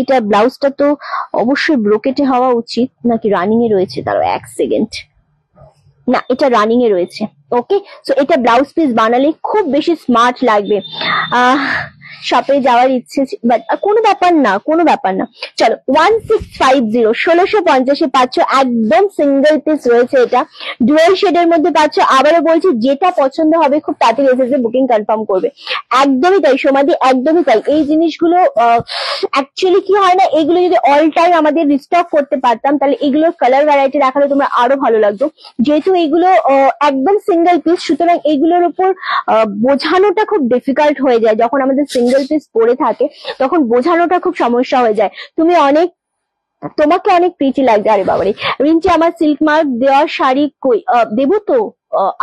S1: এটা ব্লাউজটা তো অবশ্যই ব্রোকেটে হওয়া উচিত, নাকি রানিং এ রয়েছে? তারও 1 সেকেন্ড। না, এটা রানিং এ রয়েছে। ওকে, সো এটা ব্লাউজ পিস বানালে খুব বেশি স্মার্ট লাগবে। শপে যাওয়ার ইচ্ছে, বাট কোনো ব্যাপার না, কোনো ব্যাপার না। চলো, 1650, 1650-এ পাচ্ছ, একদম সিঙ্গেল পিস রয়েছে। এটা ডুয়েল শেডের মধ্যে পাচ্ছ। আবারও বলছি, যেটা পছন্দ হবে খুব তাড়াতাড়ি এসে বুকিং কনফার্ম করবে। একদমই তাই সমাধি, একদমই তাই। এই জিনিসগুলো অ্যাকচুয়ালি কি হয় না, এগুলো যদি অল টাইম আমাদের রিস্টক করতে পারতাম, তাহলে এগুলোর কালার ভ্যারাইটি দেখালে তোমরা আরো ভালো লাগতো। যেহেতু এগুলো একদম সিঙ্গেল পিস, সুতরাং এগুলোর উপর বোঝানোটা খুব ডিফিকাল্ট হয়ে যায়। যখন আমাদের সিঙ্গেল পিস পরে থাকে, তখন বোঝানোটা খুব সমস্যা হয়ে যায়। তোমাকে অনেক প্রীতি লাগবে। আরে বাবারে, রিঞ্চি, আমার সিল্ক মার্ক দেওয়া শাড়ি কই? দেবো তো,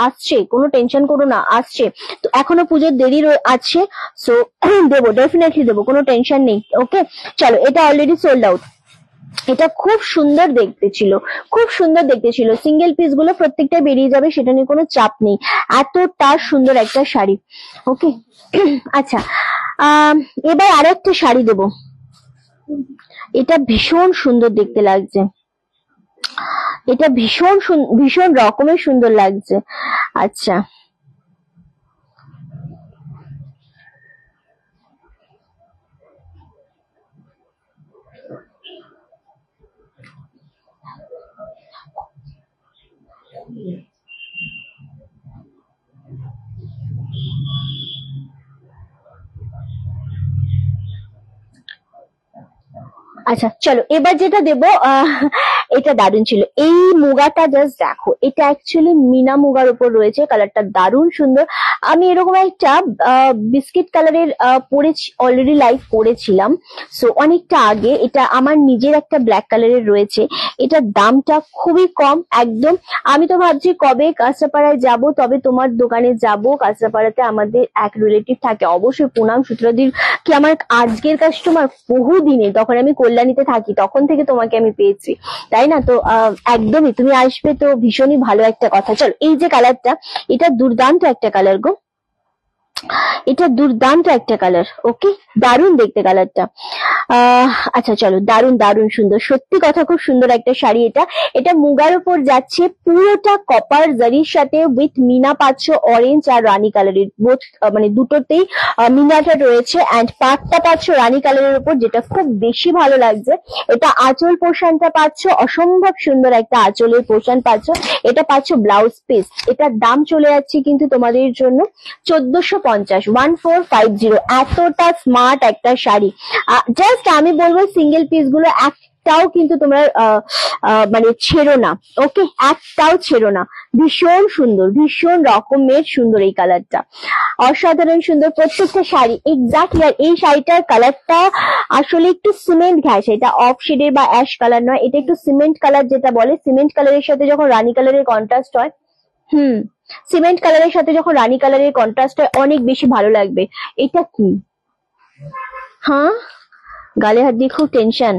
S1: আসছে, কোনো টেনশন করো না, আসছে তো, এখনো পুজোর দেরি আছে। সো দেবো, ডেফিনেটলি দেবো, কোনো টেনশন নেই। ওকে, চলো, এটা অলরেডি সোল্ড আউট। এটা খুব সুন্দর দেখতে ছিল, খুব সুন্দর দেখতে ছিল। সিঙ্গেল পিস গুলো প্রত্যেকটাই বেরিয়ে যাবে, সেটা নিয়ে কোনো চাপ নেই। এতটা সুন্দর একটা শাড়ি। ওকে, আচ্ছা, এবার আর একটা শাড়ি দেবো। এটা ভীষণ সুন্দর দেখতে লাগছে, এটা ভীষণ ভীষণ রকমের সুন্দর লাগছে। আচ্ছা, আচ্ছা চলো এবার যেটা দেবো এটা দারুণ ছিল। এই মুগাটা জাস্ট দেখো, এটা অ্যাকচুয়ালি মিনা মুগার উপর রয়েছে, কালারটা দারুণ সুন্দর। আমি এরকম একটা বিস্কিট কালারের পরেছি, অলরেডি লাইভ করেছিলাম সো অনেকটা আগে। এটা আমার নিজের একটা ব্ল্যাক কালারের রয়েছে, এটার দামটা খুবই কম একদম। আমি তো ভাবছি কবে কাঁচরাপাড়ায় যাব, তবে তোমার দোকানে যাব। কাঁচরাপাড়াতে আমাদের এক রিলেটিভ থাকে, অবশ্যই পুনাম সূত্রাদির কি আমার আজকের কাস্টমার, বহুদিনে, তখন আমি কল্যাণীতে থাকি, তখন থেকে তোমাকে আমি পেয়েছি, তাই না? তো একদমই তুমি আসবে তো ভীষণই ভালো একটা কথা। চলো এই যে কালারটা, এটা দুর্দান্ত একটা কালার গো, এটা দুর্দান্ত একটা কালার। ওকে, দারুণ দেখতে কালারটা। আচ্ছা চলো, দারুণ দারুণ সুন্দর, সত্যি কথা খুব সুন্দর একটা শাড়ি। এটা এটা মুগার উপর যাচ্ছে, পুরোটা কপার জারির সাথে উইথ মিনা পাচ্ছ অরেঞ্জ আর রানী কালারের, বোথ মানে দুটোতেই মিনাটা রয়েছে। অ্যান্ড পাটটা পাচ্ছ রানী কালারের উপর, যেটা খুব বেশি ভালো লাগছে। এটা আঁচল পোর্শনটা পাচ্ছ, অসম্ভব সুন্দর একটা আঁচলের পোর্শন পাচ্ছ। এটা পাচ্ছ ব্লাউজ পিস। এটার দাম চলে যাচ্ছে কিন্তু তোমাদের জন্য 1450, 1450। এতটা স্মার্ট একটা শাড়ি। জাস্ট আমি বলবো সিঙ্গেল পিস গুলো একটাও কিন্তু তোমরা মানে ছেড়ো না। ওকে, একটাও ছেড়ো না। ভীষণ সুন্দর, ভীষণ রকমের সুন্দর এই কালারটা, অসাধারণ সুন্দর প্রত্যেকটা শাড়ি এক্স্যাক্টলি। আর এই শাড়িটার কালারটা আসলে একটু সিমেন্ট ঘাস, এটা অফ শেডের বা অ্যাশ কালার নয়, এটা একটু সিমেন্ট কালার, যেটা বলে সিমেন্ট কালারের সাথে যখন রানী কালারের কন্ট্রাস্ট হয়, সিমেন্ট কালারের সাথে যখন রানী কালারের কন্ট্রাস্ট হয় অনেক বেশি ভালো লাগবে। এটা কি? হ্যাঁ, গালে হাত দিয়ে খুব টেনশন।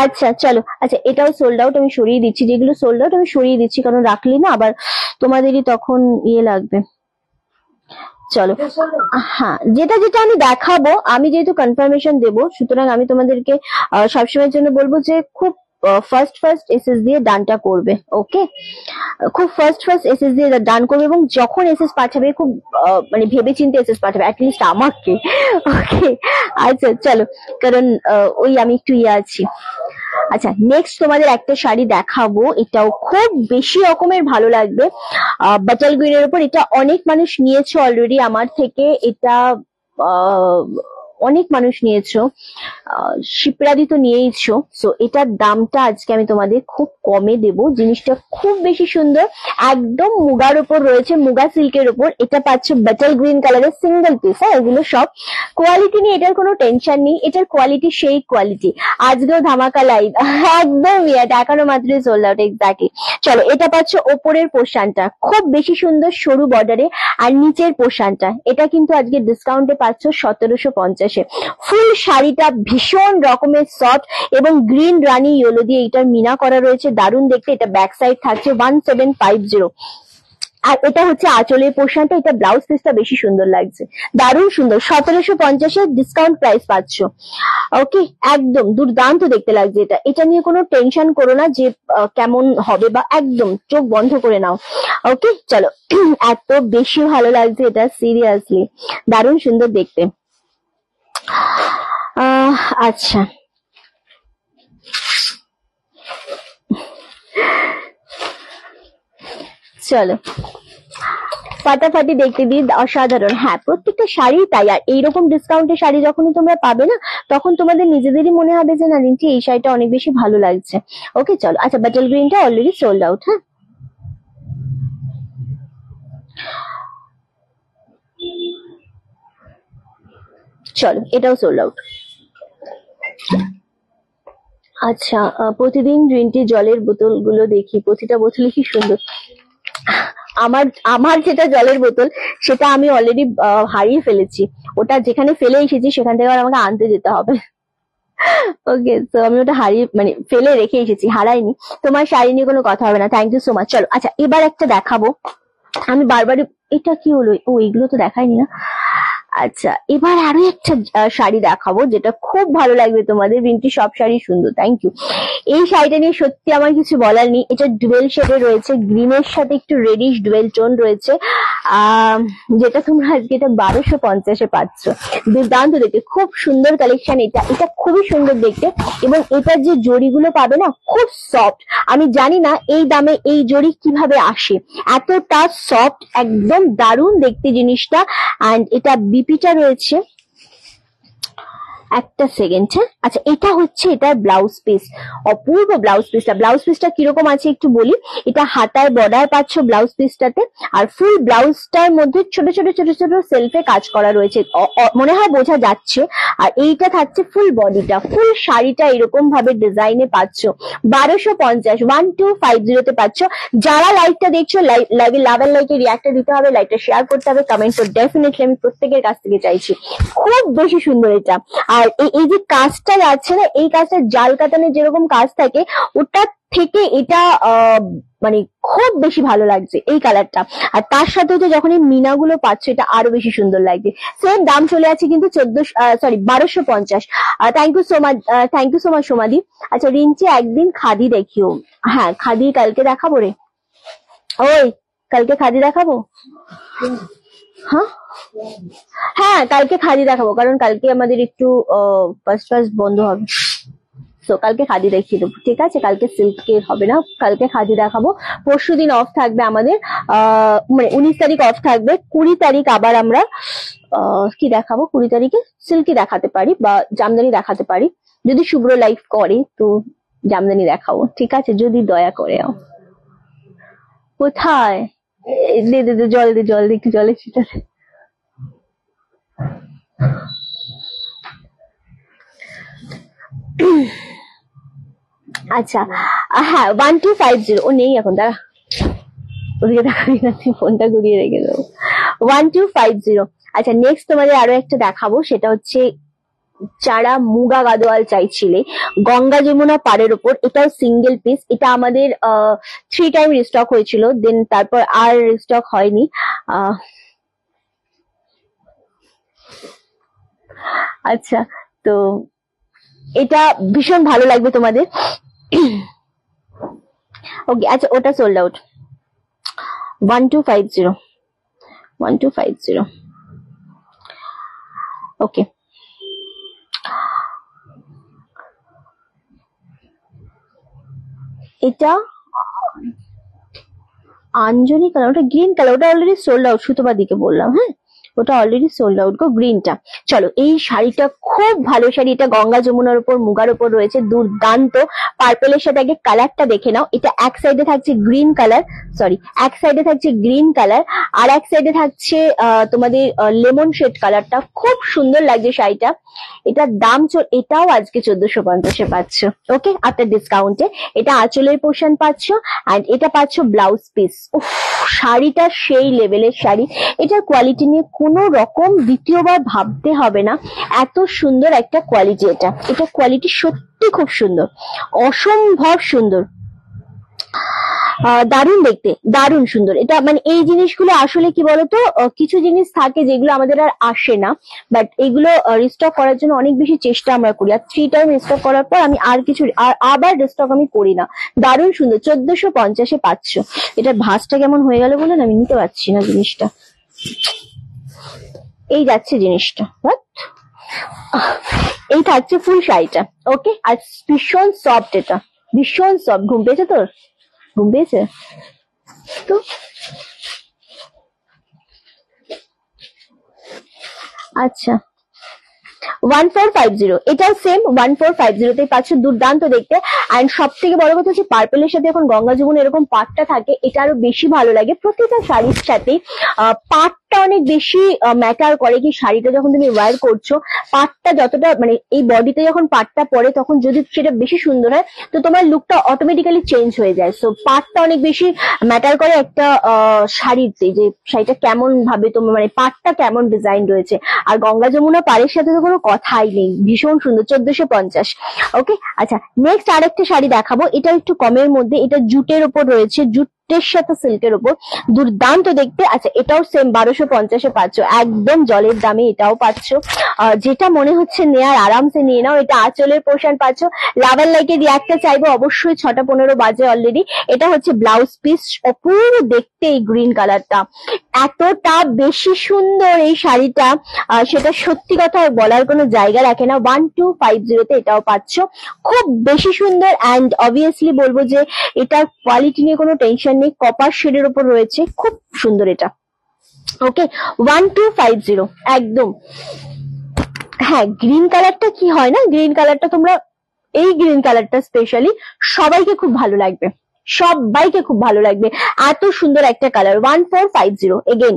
S1: আচ্ছা চলো, আচ্ছা এটাও সোল্ড আউট, আমি সরিয়ে দিচ্ছি। যেগুলো সোল্ড আউট আমি সরিয়ে দিচ্ছি, কারণ রাখলি না আবার তোমাদেরই তখন ইয়ে লাগবে। চলো, হ্যাঁ যেটা যেটা আমি দেখাবো, আমি যেহেতু কনফার্মেশন দেবো, সুতরাং আমি তোমাদেরকে সবসময়ের জন্য বলবো যে খুব ফার্স্ট এসএস দিয়ে ডানটা করবে। ওকে, খুব ফার্স্ট এসএস দিয়ে ডান করবে, এবং যখন এসএস পাঠাবে খুব মানে ভেবে চিন্তে এসএস পাঠাবে, অ্যাটলিস্ট আমাকে। ওকে, আচ্ছা চলো, কারণ ওই আমি একটু ইয়ে আছি। আচ্ছা নেক্সট তোমাদের একটা শাড়ি দেখাবো, এটাও খুব বেশি রকমের ভালো লাগবে, বাটাল গ্রিনের উপর। এটা অনেক মানুষ নিয়েছো অলরেডি আমার থেকে, এটা অনেক মানুষ নিয়েছো, শিপ্রাদি তো নিয়েইছো। সো এটার দামটা আজকে আমি তোমাদের খুব কমে দেব। জিনিসটা খুব বেশি সুন্দর, একদম মুগার উপর রয়েছে, মুগা সিল্কের উপর। এটা পাচ্ছ বাটাল গ্রিন কালারের সিঙ্গেল পিস। হ্যাঁ, এগুলো সব কোয়ালিটি নিয়ে এটার কোনো টেনশন নেই, এটার কোয়ালিটি সেই কোয়ালিটি। আজকেও ধামাকা লাইভ, একদম এটা এখনো মাত্র সোল্ড আউট এক্স্যাক্টলি। চলো, এটা পাচ্ছ ওপরের পোর্শনটা খুব বেশি সুন্দর সরু বর্ডারে, আর নিচের পোর্শনটা এটা কিন্তু আজকে ডিসকাউন্টে পাচ্ছ 1750-এ। ফুল শাড়িটা ভীষণ রকমের সফট, এবং গ্রিন রানী ইয়েলো দিয়ে এটার মিনা করা রয়েছে, দারুণ দেখতে। এটা ব্যাক সাইড থাকছে 1750। আর এটা হচ্ছে আঁচলের পোর্শনটা, এটা ব্লাউজ পিসটা বেশি সুন্দর লাগছে, দারুণ সুন্দর। 1750-এর ডিসকাউন্ট প্রাইস পাচ্ছ। ওকে, একদম দুর্দান্ত দেখতে লাগছে এটা। এটা নিয়ে কোনো টেনশন করো না যে কেমন হবে, বা একদম চোখ বন্ধ করে নাও। ওকে চলো, এত বেশি ভালো লাগছে এটা, সিরিয়াসলি দারুণ সুন্দর দেখতে। আচ্ছা চলো, ফাটাফাটি দেখতে দিই, অসাধারণ। হ্যাঁ, প্রত্যেকটা শাড়ি তাই। আর এইরকম ডিসকাউন্টের শাড়ি যখনই তোমরা পাবে না, তখন তোমাদের নিজেদেরই মনে হবে যে না রিন্টি এই শাড়িটা অনেক বেশি ভালো লাগছে। ওকে চলো, আচ্ছা বাটাল গ্রিনটা অলরেডি সোল্ড আউট। হ্যাঁ চলো, এটাও সোল্ড আউট। আচ্ছা, প্রতিদিন রিন্টি জলের বোতল গুলো দেখি, প্রতিটা বোতলই কি সুন্দর। আমার আমার যেটা জলের বোতল, সেটা আমি অলরেডি হারিয়ে ফেলেছি। ওটা যেখানে ফেলে এসেছি সেখান থেকে আমাকে আনতে যেতে হবে। ওকে, তো আমি ওটা হারিয়ে মানে ফেলে রেখে এসেছি, হারাইনি। তোমার শাড়ি নিয়ে কোনো কথা হবে না, থ্যাংক ইউ সো মাচ। চলো, আচ্ছা এবার একটা দেখাবো, আমি বারবারই। এটা কি হলো? ও, এগুলো তো দেখাইনি না। আচ্ছা, এবার আরো একটা শাড়ি দেখাবো, যেটা খুব ভালো লাগবে তোমাদের। বিনটি সব শাড়ি সুন্দর, থ্যাংক ইউ। এই শাড়িটা নিয়ে সত্যি আমার কিছু বলার নেই। এটা ডুয়েল শেডে রয়েছে, গ্রিনের সাথে একটু রেডিশ ডুয়েল টোন রয়েছে, যেটা তোমরা আজকে এটা 1250-এ পাচ্ছ। দুর্দান্ত দেখতে, খুব সুন্দর কালেকশন এটা। এটা খুবই সুন্দর দেখতে, এবং এটার যে জড়িগুলো পাবে না, খুব সফট। আমি জানি না এই দামে এই জড়ি কিভাবে আসে, এতটা সফট, একদম দারুণ দেখতে জিনিসটা। অ্যান্ড এটা বিপিটা রয়েছে, একটা সেকেন্ড। হ্যাঁ, আচ্ছা এটা হচ্ছে এটার ব্লাউজ পিস, অপূর্ব ব্লাউজ পিসটা। ব্লাউজ পিসটা কিরকম আছে একটু বলি। এটা হাতায় বর্ডার পাচ্ছ ব্লাউজ পিসটাতে, আর ফুল ব্লাউজটার মধ্যে ছোট ছোট ছোট ছোট সেলফে কাজ করা রয়েছে, মনে হয় বোঝা যাচ্ছে। আর এইটা থাকছে ফুল বডিটা, ফুল শাড়িটা এরকম ভাবে ডিজাইনে পাচ্ছ 1250, 1250 তে পাচ্ছ। যারা লাইভটা দেখছো, লাইভে লাভ এন্ড লাইকে রিয়াক্টটা দিতে হবে, লাইভটা শেয়ার করতে হবে, কমেন্ট তো ডেফিনেটলি আমি প্রত্যেকের কাছ থেকে চাইছি। খুব বেশি সুন্দর এটা। আর এই যে কাজটা যাচ্ছে না, এই কাজটা জাল কাতানের যেরকম কাজ থাকে ওটা থেকে এটা মানে খুব বেশি ভালো লাগছে এই কালারটা। আর তার সাথে তো যখন এই মিনাগুলো পাচ্ছ এটা আরো বেশি সুন্দর লাগছে। সেম দাম চলে আছে কিন্তু 1250। Thank you so much, thank you so much সোমাদি। আচ্ছা রিঞ্চি একদিন খাদি দেখিও। হ্যাঁ খাদি কালকে দেখাবো রে। ওই কালকে খাদি দেখাবো। হ্যাঁ হ্যাঁ কালকে খাদি দেখাবো, কারণ কালকে আমাদের একটু ফার্স্ট বন্ধ হবে। তো কালকে খাদি দেখিয়ে দেবো, ঠিক আছে? কালকে সিল্কের হবে না, কালকে খাদি দেখাবো। পরশুদিন অফ থাকবে আমাদের, মানে 19 তারিখ অফ থাকবে। 20 তারিখ আবার আমরা কি দেখাবো? 20 তারিখে সিল্কি দেখাতে পারি বা জামদানি দেখাতে পারি, যদি শুভ্র লাইভ করে তো জামদানি দেখাবো, ঠিক আছে? যদি দয়া করে। কোথায়? দে দে দে জল দে, জল দে, একটু জলে ছিটা দে। আচ্ছা হ্যাঁ 1250। ও নেই এখন, দাঁড়া ওদিকে দেখাবি না, তুই ফোনটা ঘুরিয়ে রেখে দেবো। 1250। আচ্ছা নেক্সট তোমাদের আরো একটা দেখাবো, সেটা হচ্ছে যারা মুগা গাদোয়াল চাইছিলে গঙ্গা যমুনা পাড়ের উপর, এটাও সিঙ্গেল পিস। এটা আমাদের 3 টাইম রিস্টক হয়েছিল, দেন তারপর আর রিস্টক হয়নি। আচ্ছা তো এটা ভীষণ ভালো লাগবে তোমাদের। ওকে আচ্ছা ওটা সোল্ড আউট। 1250, 1250। ওকে এটা আঞ্জনি কালার, ওটা গ্রিন কালার, ওটা অলরেডি সোল্ড আউট। সুতোপাদিকে বললাম, হ্যাঁ ওটা অলরেডি সোল্ড আউট গো, গ্রিনটা। চলো এই শাড়িটা খুব ভালো শাড়ি, এটা গঙ্গা যমুনার উপর মুগার উপর রয়েছে, দুর্দান্ত। পার্পেলের সাথে আগে কালারটা দেখে নাও। এটা এক সাইডে থাকছে গ্রিন কালার, সরি এক সাইডে থাকছে গ্রিন কালার, আর এক সাইডে থাকছে তোমাদের লেমন শেড কালারটা। খুব সুন্দর লাগছে শাড়িটা। এটার দাম এটাও আজকে 1450-এ পাচ্ছ, ওকে, আফটার ডিসকাউন্টে। এটা আঁচলের পোর্শন পাচ্ছ, এন্ড এটা পাচ্ছ ব্লাউজ পিস। শাড়িটা সেই লেভেলের শাড়ি, এটার কোয়ালিটি নিয়ে কোনো রকম দ্বিতীয়বার ভাবতে হবে না, এত সুন্দর একটা কোয়ালিটি। এটা কোয়ালিটি সত্যি খুব সুন্দর, অসম্ভব সুন্দর, দারুণ দেখতে, দারুণ সুন্দর। এটা মানে এই জিনিসগুলো আসলে কি বলতো, কিছু জিনিস থাকে যেগুলো আমাদের আর আসে না, বাট এগুলো রিস্টক করার জন্য অনেক বেশি চেষ্টা আমরা করি। আর 3 টাইম রিস্টক করার পর আমি আর কিছু আবার রিস্টক আমি করি না। দারুণ সুন্দর, 1450-এ পাচ্ছ। এটার ভাঁজটা কেমন হয়ে গেল বলে আমি নিতে পারছি না জিনিসটা। এই যাচ্ছে জিনিসটা, এই থাকছে ফুল শাড়িটা, ওকে। আর ভীষণ সফট, এটা ভীষণ সফট। ঘুম পেয়েছে তোর? ঘুম পেয়েছে তো? আচ্ছা 1450, এটাও সেম 1450-তেই পাচ্ছ। দুর্দান্ত দেখতে। অ্যান্ড সব থেকে বড় কথা হচ্ছে পার্পেলের সাথে এখন গঙ্গা যমুনা এরকম পাটটা থাকে, এটা আরো বেশি ভালো লাগে। প্রতিটা শাড়ির সাথে পাটটা অনেক বেশি ম্যাটার করে। কি শাড়িটা যখন তুমি ওয়্যার করছো, পাটটা যতটা মানে এই বডিতে যখন পাটটা পরে, তখন যদি সেটা বেশি সুন্দর হয় তো তোমার লুকটা অটোমেটিক্যালি চেঞ্জ হয়ে যায়। সো পাটটা অনেক বেশি ম্যাটার করে একটা শাড়িতে, যে শাড়িটা কেমন ভাবে তোমার মানে পাটটা কেমন ডিজাইন রয়েছে। আর গঙ্গা যমুনা পাড়ের সাথে তো কোনো কথাই নেই, ভীষণ সুন্দর। 1450, ওকে। আচ্ছা নেক্সট আরেকটা শাড়ি দেখাবো, এটা একটু কমের মধ্যে, এটা জুটের উপর রয়েছে, জুটের সাথে সিল্কের উপর, দুর্দান্ত দেখতে। আচ্ছা এটাও সেম 1250-এ পাচ্ছ, একদম জলের দামে এটাও পাচ্ছ। যেটা মনে হচ্ছে নেয়ার আরামসে নিয়ে নাও। এটা আঁচলের পোর্শন পাচ্ছ। লাভ এন্ড লাইকের রিয়াক্টটা চাইবো অবশ্যই, 6টা 15 বাজে অলরেডি। এটা হচ্ছে ব্লাউজ পিস, অপূর্ব দেখতে এই গ্রিন কালারটা, এতটা বেশি সুন্দর এই শাড়িটা, সেটা সত্যি কথা বলার কোনো জায়গা রাখে না। 1250-তে এটাও পাচ্ছ, খুব বেশি সুন্দর। অ্যান্ড অবভিয়াসলি বলবো যে এটার কোয়ালিটি নিয়ে কোনো টেনশন নেই, কপার শেডের উপর রয়েছে, খুব সুন্দর এটা, ওকে। 1250 একদম। হ্যাঁ গ্রিন কালারটা কি হয় না, গ্রিন কালারটা তোমরা, এই গ্রিন কালারটা স্পেশালি সবাইকে খুব ভালো লাগবে, সবাইকে খুব ভালো লাগবে, এত সুন্দর একটা কালার। 1450 এগেন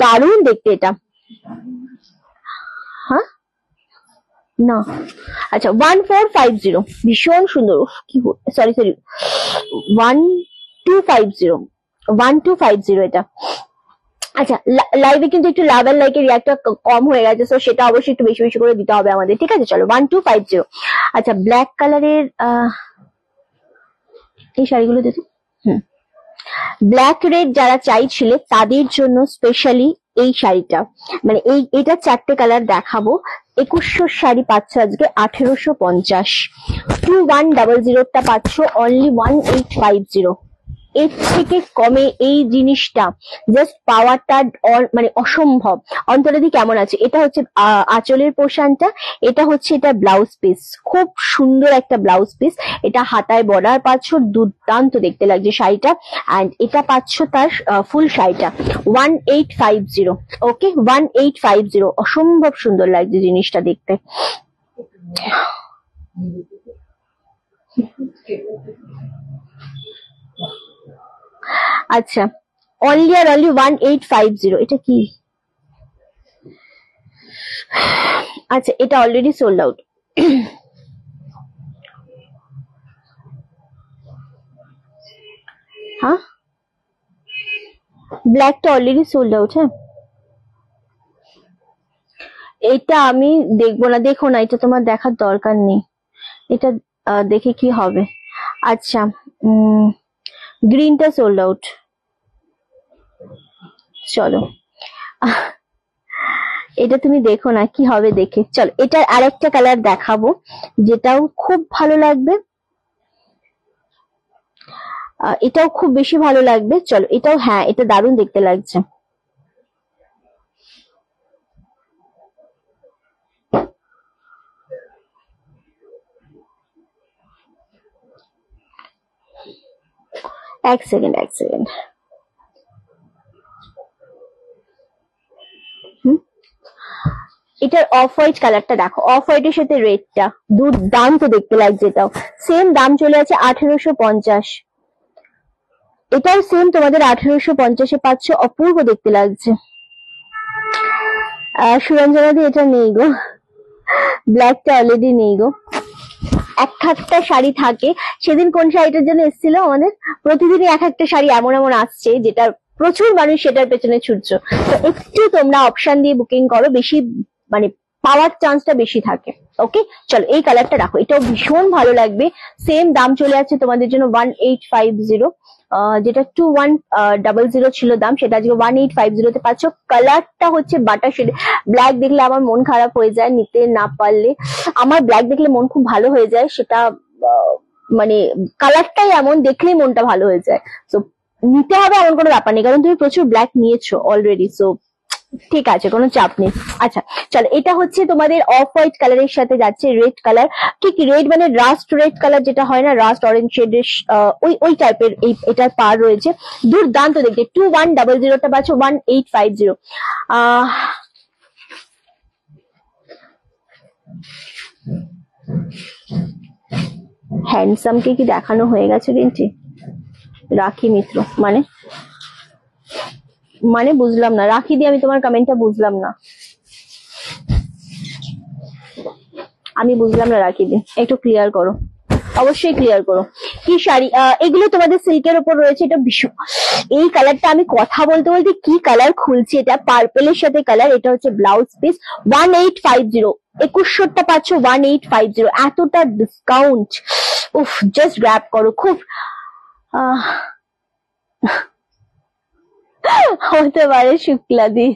S1: দারুণ দেখতে এটা। হ্যাঁ না আচ্ছা 1450 ভীষণ সুন্দর। কি সরি 1250 এটা। আচ্ছা লাইভে কিন্তু একটু লাভ এন্ড লাইকের রিয়াক্টটা কম হয়ে গেছে, তো সেটা অবশ্যই একটু বেশি বেশি করে দিতে হবে আমাদের, ঠিক আছে? চলো 1250। আচ্ছা ব্ল্যাক কালারের এই শাড়িগুলো দিতে, ব্ল্যাক রেড যারা চাইছিলে তাদের জন্য স্পেশালি এই শাড়িটা, মানে এটা 4টে কালার দেখাবো। 2100 শাড়ি পাচ্ছ আজকে 1850। 2100টা পাচ্ছ অনলি 1850। এর থেকে কমে এই জিনিসটা জাস্ট পাওয়াটা মানে অসম্ভব। অন্তরাদি কেমন আছে? এটা হচ্ছে আঁচলের পোর্শনটা, এটা হচ্ছে এটা ব্লাউজ পিস, খুব সুন্দর একটা ব্লাউজ পিস। এটা হাতায় বর্ডার পাচ্ছ, দুর্দান্ত দেখতে লাগছে শাড়িটা। অ্যান্ড এটা পাচ্ছ তার ফুল শাড়িটা 1850। ওকে 1850, অসম্ভব সুন্দর লাগছে জিনিসটা দেখতে। আচ্ছা অনলি আর অনলি 1850। এটা কি? আচ্ছা এটা অলরেডি সোল্ড আউট। হ্যাঁ ব্ল্যাকটা অলরেডি সোল্ড আউট। হ্যাঁ এটা আমি দেখবো না, দেখো না, এটা তোমার দেখার দরকার নেই, এটা দেখে কি হবে। আচ্ছা গ্রিনটা সোল্ড আউট। চলো এটা তুমি দেখো না কি হবে দেখে। চলো এটার আরেকটা কালার দেখাবো যেটাও খুব ভালো লাগবে, এটাও খুব বেশি ভালো লাগবে। চলো এটাও, হ্যাঁ এটা দারুণ দেখতে লাগছে। এক সেকেন্ড এটার অফ হোয়াইট কালারটা দেখো, অফ হোয়াইটের সাথে রেডটা দুর্দান্ত দেখতে লাগছে। এটাও সেম দাম চলে আছে 1850। এটাও সেম তোমাদের 1850 পাচ্ছ, অপূর্ব দেখতে লাগছে। সুরঞ্জনাদি এটা নেই গো, ব্ল্যাকটা অলরেডি নেই গো। একটা শাড়ি থাকে, সেদিন কোন শাড়িটার জন্য এসেছিল আমাদের, প্রতিদিনই একটা শাড়ি এমন এমন আসছে যেটা প্রচুর মানুষ সেটার পেছনে ছুটছো। তো একটু তোমরা অপশন দিয়ে বুকিং করো, বেশি মানে পাওয়ার চান্সটা বেশি থাকে। ওকে চলো এই কালারটা রাখো, এটাও ভীষণ ভালো লাগবে। সেম দাম চলে আছে তোমাদের জন্য 1850, যেটা 2100 ছিল দাম, সেটা আজকে 1850 তে পাচ্ছ। কালারটা হচ্ছে বাটার শেড। ব্ল্যাক দেখলে আমার মন খারাপ হয়ে যায় নিতে না পারলে, আমার ব্ল্যাক দেখলে মন খুব ভালো হয়ে যায়, সেটা মানে কালারটাই এমন, দেখলেই মনটা ভালো হয়ে যায়। তো নিতে হবে এমন কোনো ব্যাপার নেই, কারণ তুমি প্রচুর ব্ল্যাক নিয়েছো অলরেডি, সো ঠিক আছে কোনো চাপ নেই। আচ্ছা চলো এটা হচ্ছে তোমাদের অফ হোয়াইট কালারের সাথে যাচ্ছে রেড কালার, ঠিক রেড মানে রাস্ট রেড কালার যেটা হয় না, রাস্ট অরেঞ্জ শেডের ওই টাইপের এটার পার রয়েছে, দুর্দান্ত দেখতে। 2100টা পাচ্ছ 1850। হ্যান্ডসামকে কি দেখানো হয়ে গেছে রিন্টি? রাখি মিত্র মানে বুঝলাম না, রাখি দিয়ে আমি তোমার কমেন্টটা বুঝলাম না, আমি বুঝলাম না, রাখি দিয়ে একটু ক্লিয়ার করো, অবশ্যই ক্লিয়ার করো। কি শাড়ি এগুলো তোমাদের সিল্কের উপর রয়েছে, এটা ভীষণ, এই কালারটা আমি কথা বলতে বলতে কি কালার খুলছে, এটা পার্পেলের সাথে কালার, এটা হচ্ছে ব্লাউজ পিস 1850। 2100টা পাচ্ছ 1850, এতটা ডিসকাউন্ট, উফ জাস্ট গ্র্যাব করো। খুব হতে পারে শুক্লাদি,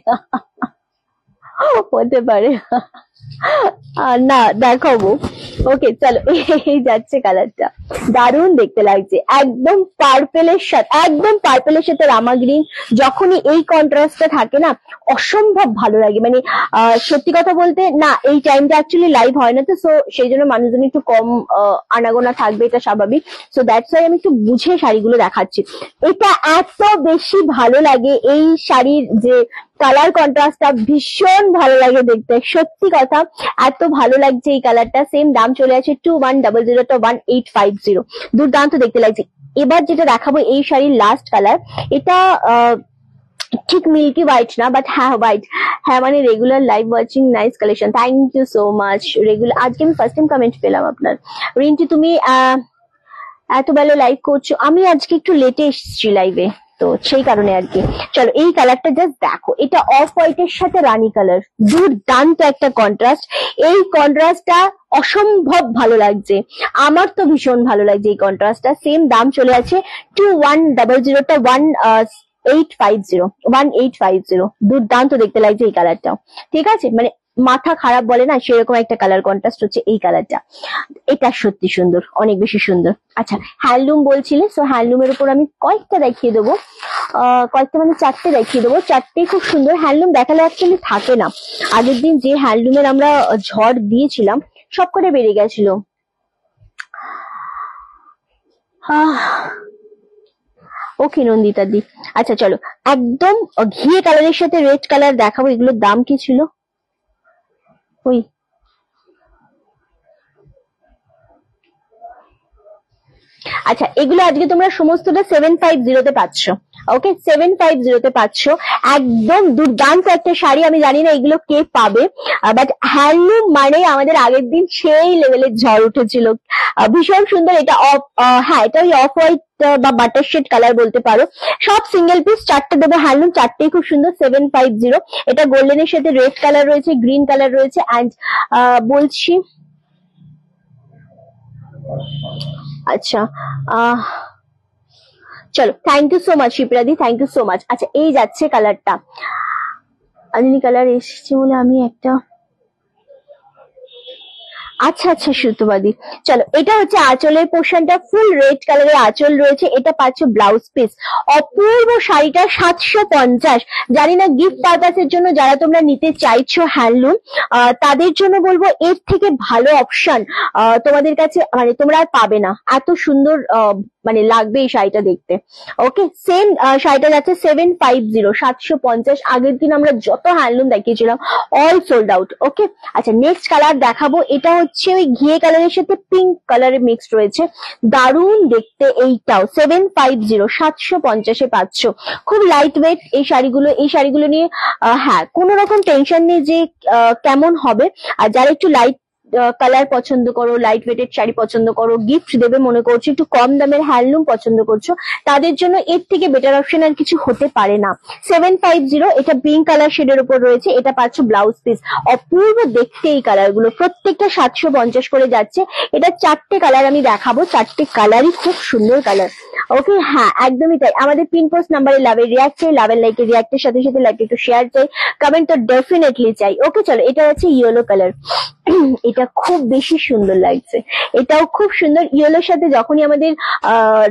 S1: হতে পারে না দেখাবো। ওকে চলো এই যাচ্ছে কালারটা, দারুণ দেখতে লাগছে, একদম পার্পেলের সাথে রামা গ্রিন, যখনই এই কন্ট্রাস্টটা থাকে না অসম্ভব ভালো লাগে। মানে সত্যি কথা বলতে না, এই টাইমটা অ্যাকচুয়ালি লাইভ হয় না তো, সো সেই জন্য মানুষজন একটু কম আনাগোনা থাকবে, এটা স্বাভাবিক। সো দ্যাটস ওয়াই আমি একটু বুঝে শাড়িগুলো দেখাচ্ছি। এটা এত বেশি ভালো লাগে, এই শাড়ির যে কালার কন্ট্রাস্টটা ভীষণ ভালো লাগে দেখতে, সত্যি কথা। কথা, এত ভালো লাগছে এই কালারটা। সেম দাম চলে আছে 2100 টা 1850। দুর্দান্ত দেখতে লাগছে। এবার যেটা দেখাবো এই শাড়ির লাস্ট কালার, এটা ঠিক মিল্কি হোয়াইট না, বাট হ্যাঁ হোয়াইট। হ্যাঁ মানে regular live watching, nice collection, thank you so much. Regular আজকে আমি ফার্স্ট টাইম কমেন্ট পেলাম আপনার। রিন্টি তুমি এত বেলা লাইভ করছো, আমি আজকে একটু লেটে এসেছি লাইভে, তো সেই কারণে আর কি। চলো এই কালারটা জাস্ট দেখো, এটা অফ হোয়াইটের সাথে রানী কালার, দুর্দান্ত একটা কন্ট্রাস্ট। এই কন্ট্রাস্টটা অসম্ভব ভালো লাগছে, আমার তো ভীষণ ভালো লাগছে এই কন্ট্রাস্টটা। সেম দাম চলে আছে 2100 টা 1850। দুর্দান্ত দেখতে লাগছে এই কালারটাও, ঠিক আছে, মানে মাথা খারাপ বলে না সেরকম একটা কালার কন্ট্রাস্ট হচ্ছে এই কালারটা। এটা সত্যি সুন্দর, অনেক বেশি সুন্দর। আচ্ছা হ্যান্ডলুম বলছিলে, সো হ্যান্ডলুমের উপর আমি কয়েকটা দেখিয়ে দেবো, কয়েকটা মানে 4টে দেখিয়ে দেবো। 4টেই খুব সুন্দর। হ্যান্ডলুম দেখালে অ্যাকচুয়ালি থাকে না, আগের দিন যে হ্যান্ডলুমের আমরা ঝড় দিয়েছিলাম সব করে বেড়ে গেছিল। ওকে নন্দিতা দি। আচ্ছা চলো একদম ঘিয়ে কালারের সাথে রেড কালার দেখাবো। এগুলোর দাম কি ছিল? ওই আচ্ছা, এগুলো আজকে তোমরা সমস্তটা 750 তে পাচ্ছ। ওকে 750 তে পাচ্ছ। একদম দুর্দান্ত একটা শাড়ি। আমি জানি না এগুলো কে পাবে, বাট হ্যান্ডলুম মানে আমাদের আগের দিন সেই লেভেলের ঝড় উঠেছিল। ভীষণ সুন্দর। এটা হ্যাঁ এটা ওই অফ হোয়াইট বা বাটার শেড কালার বলতে পারো। সব সিঙ্গেল পিস, 4টে দেবো হ্যান্ডলুম, 4টেই খুব সুন্দর। 750। এটা গোল্ডেনের সাথে রেড কালার রয়েছে, গ্রিন কালার রয়েছে। অ্যান্ড বলছি আচ্ছা চলো, থ্যাংক ইউ সো মাচ শিপ্রাদি, থ্যাংক ইউ সো মাচ। আচ্ছা এই যাচ্ছে কালারটা, আঞ্জলি কালার এসেছে বলে আমি একটা, আচ্ছা আচ্ছা সুতোবাদী। চলো এটা হচ্ছে আঁচলের পোর্শনটা, ফুল রেড কালারের আঁচল রয়েছে। এটা পাচ্ছ ব্লাউজ পিস। অপূর্ব শাড়িটা 750। জানি না গিফট পারপাসের জন্য যারা তোমরা নিতে চাইছো হ্যান্ডলুম, তাদের জন্য বলবো এর থেকে ভালো অপশন তোমাদের কাছে মানে তোমরা আর পাবে না। এত সুন্দর মানে লাগবে এই শাড়িটা দেখতে। ওকে সেম শাড়িটা যাচ্ছে 750, 750। আগের দিন আমরা যত হ্যান্ডলুম দেখিয়েছিলাম অল সোল্ড আউট। ওকে আচ্ছা নেক্সট কালার দেখাবো। এটা হচ্ছে ওই ঘিয়ে কালারের সাথে পিঙ্ক কালারের মিক্সড রয়েছে, দারুণ দেখতে। এইটাও 750, 750 পাচ্ছ। খুব লাইট ওয়েট এই শাড়িগুলো। এই শাড়িগুলো নিয়ে হ্যাঁ কোনো রকম টেনশন নেই যে কেমন হবে। আর যারা একটু লাইট কালার পছন্দ করো, লাইট ওয়েটেড শাড়ি পছন্দ করো, গিফট দেবে মনে করছো, একটু কম দামের হ্যান্ডলুম পছন্দ করছো, তাদের জন্য এর থেকে বেটার অপশন আর কিছু হতে পারে না। 750। এটা পিঙ্ক কালার শেডের উপর রয়েছে। এটা পাচ্ছ ব্লাউজ পিস। অপূর্ব দেখতে এই কালার গুলো, প্রত্যেকটা 750 করে যাচ্ছে। এটা 4টে কালার আমি দেখাবো, 4টে কালারই খুব সুন্দর কালার। ওকে হ্যাঁ একদমই তাই। আমাদের পিন পোস্ট নাম্বারে লাভের রিয়াক্ট চাই, লাভের লাইকের রিয়াক্টের সাথে সাথে লাইক একটু শেয়ার চাই, কমেন্ট তো ডেফিনেটলি চাই। ওকে চলো এটা হচ্ছে ইয়েলো কালার। এটা খুব বেশি সুন্দর লাগছে, এটাও খুব সুন্দর। ইয়েলোর সাথে যখনই আমাদের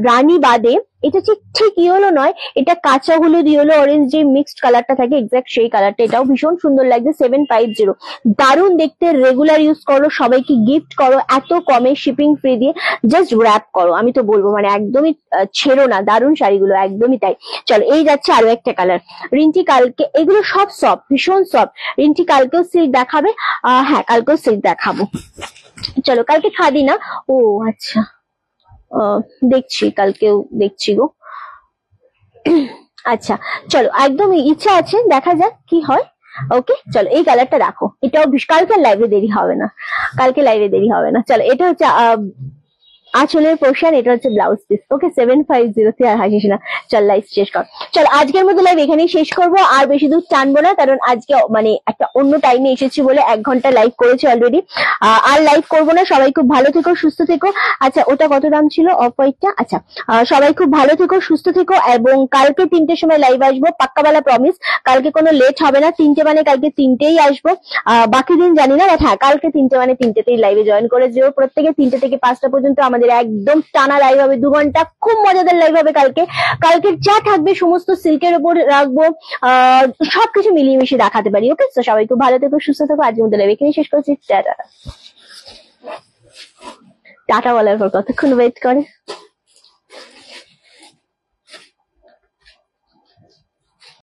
S1: রানী বাদে, এটা ঠিক ইয়েলো নয়, এটা কাঁচা হলুদ ইয়েলো অরেঞ্জ যে মিক্সড কালারটা থাকে এক্সাক্ট সেই কালারটা। এটাও ভীষণ সুন্দর লাগছে। 750। দারুণ দেখতে। রেগুলার ইউজ করো, সবাইকে গিফট করো এত কমে, শিপিং ফ্রি দিয়ে জাস্ট র্যাপ করো। আমি তো বলবো মানে একদমই ছেড়ো না দারুণ শাড়িগুলো, একদমই তাই। চলো এই যাচ্ছে আরো একটা কালার। রিন্টি কালকে এগুলো সব সফট, ভীষণ সফট। রিন্টি কালকেও সিল্ক দেখাবে? হ্যাঁ কালকেও সিল্ক দেখাবো। চলো কালকে খাদি না, ও আচ্ছা দেখছি, কালকেও দেখছি গো। আচ্ছা চলো একদম ইচ্ছা আছে, দেখা যাক কি হয়। ওকে চলো এই কালারটা রাখো। এটাও কালকে লাইভে দেরি হবে না, কালকে লাইভে দেরি হবে না। চলো এটা হচ্ছে আঁচলের পোর্শন, এটা হচ্ছে ব্লাউজ পিস। ওকে 750 আর হাসিস না। চল লাইভ শেষ কর। চল আজকের মতো লাইভ এখানেই শেষ করবো, আর বেশি দূর টানবো না, কারণ আজকে মানে একটা অন্য টাইমে এসেছি বলে 1 ঘন্টা লাইভ করেছি অলরেডি, আর লাইভ করবো না। সবাই খুব ভালো থেকো, সুস্থ থেকো। আচ্ছা ওটা কত দাম ছিল অফ হোয়াইটটা? আচ্ছা সবাই খুব ভালো থেকো, সুস্থ থেকো, এবং কালকে 3টের সময় লাইভ আসবো, পাক্কাবেলা প্রমিস। কালকে কোনো লেট হবে না, 3টে মানে কালকে 3টেই আসবো। বাকি দিন জানি না, বাট হ্যাঁ কালকে 3টে মানে 3টেতেই লাইভে জয়েন করে যেও প্রত্যেকে। 3টে থেকে 5টা পর্যন্ত আমাদের একদম টানা লাইভ হবে, 2 ঘন্টা খুব মজাদার লাইভ হবে কালকে। কালকে যা থাকবে সমস্ত সিল্কের উপর রাখবো, সবকিছু মিলিয়ে মিশিয়ে দেখাতে পারি। ওকে তো সবাই খুব ভালো থেকো, সুস্থ থেকো। আজকের মতো লাইভ এখানেই শেষ করছি। টাটা। টাটা বলার পর কতক্ষণ ওয়েট করে।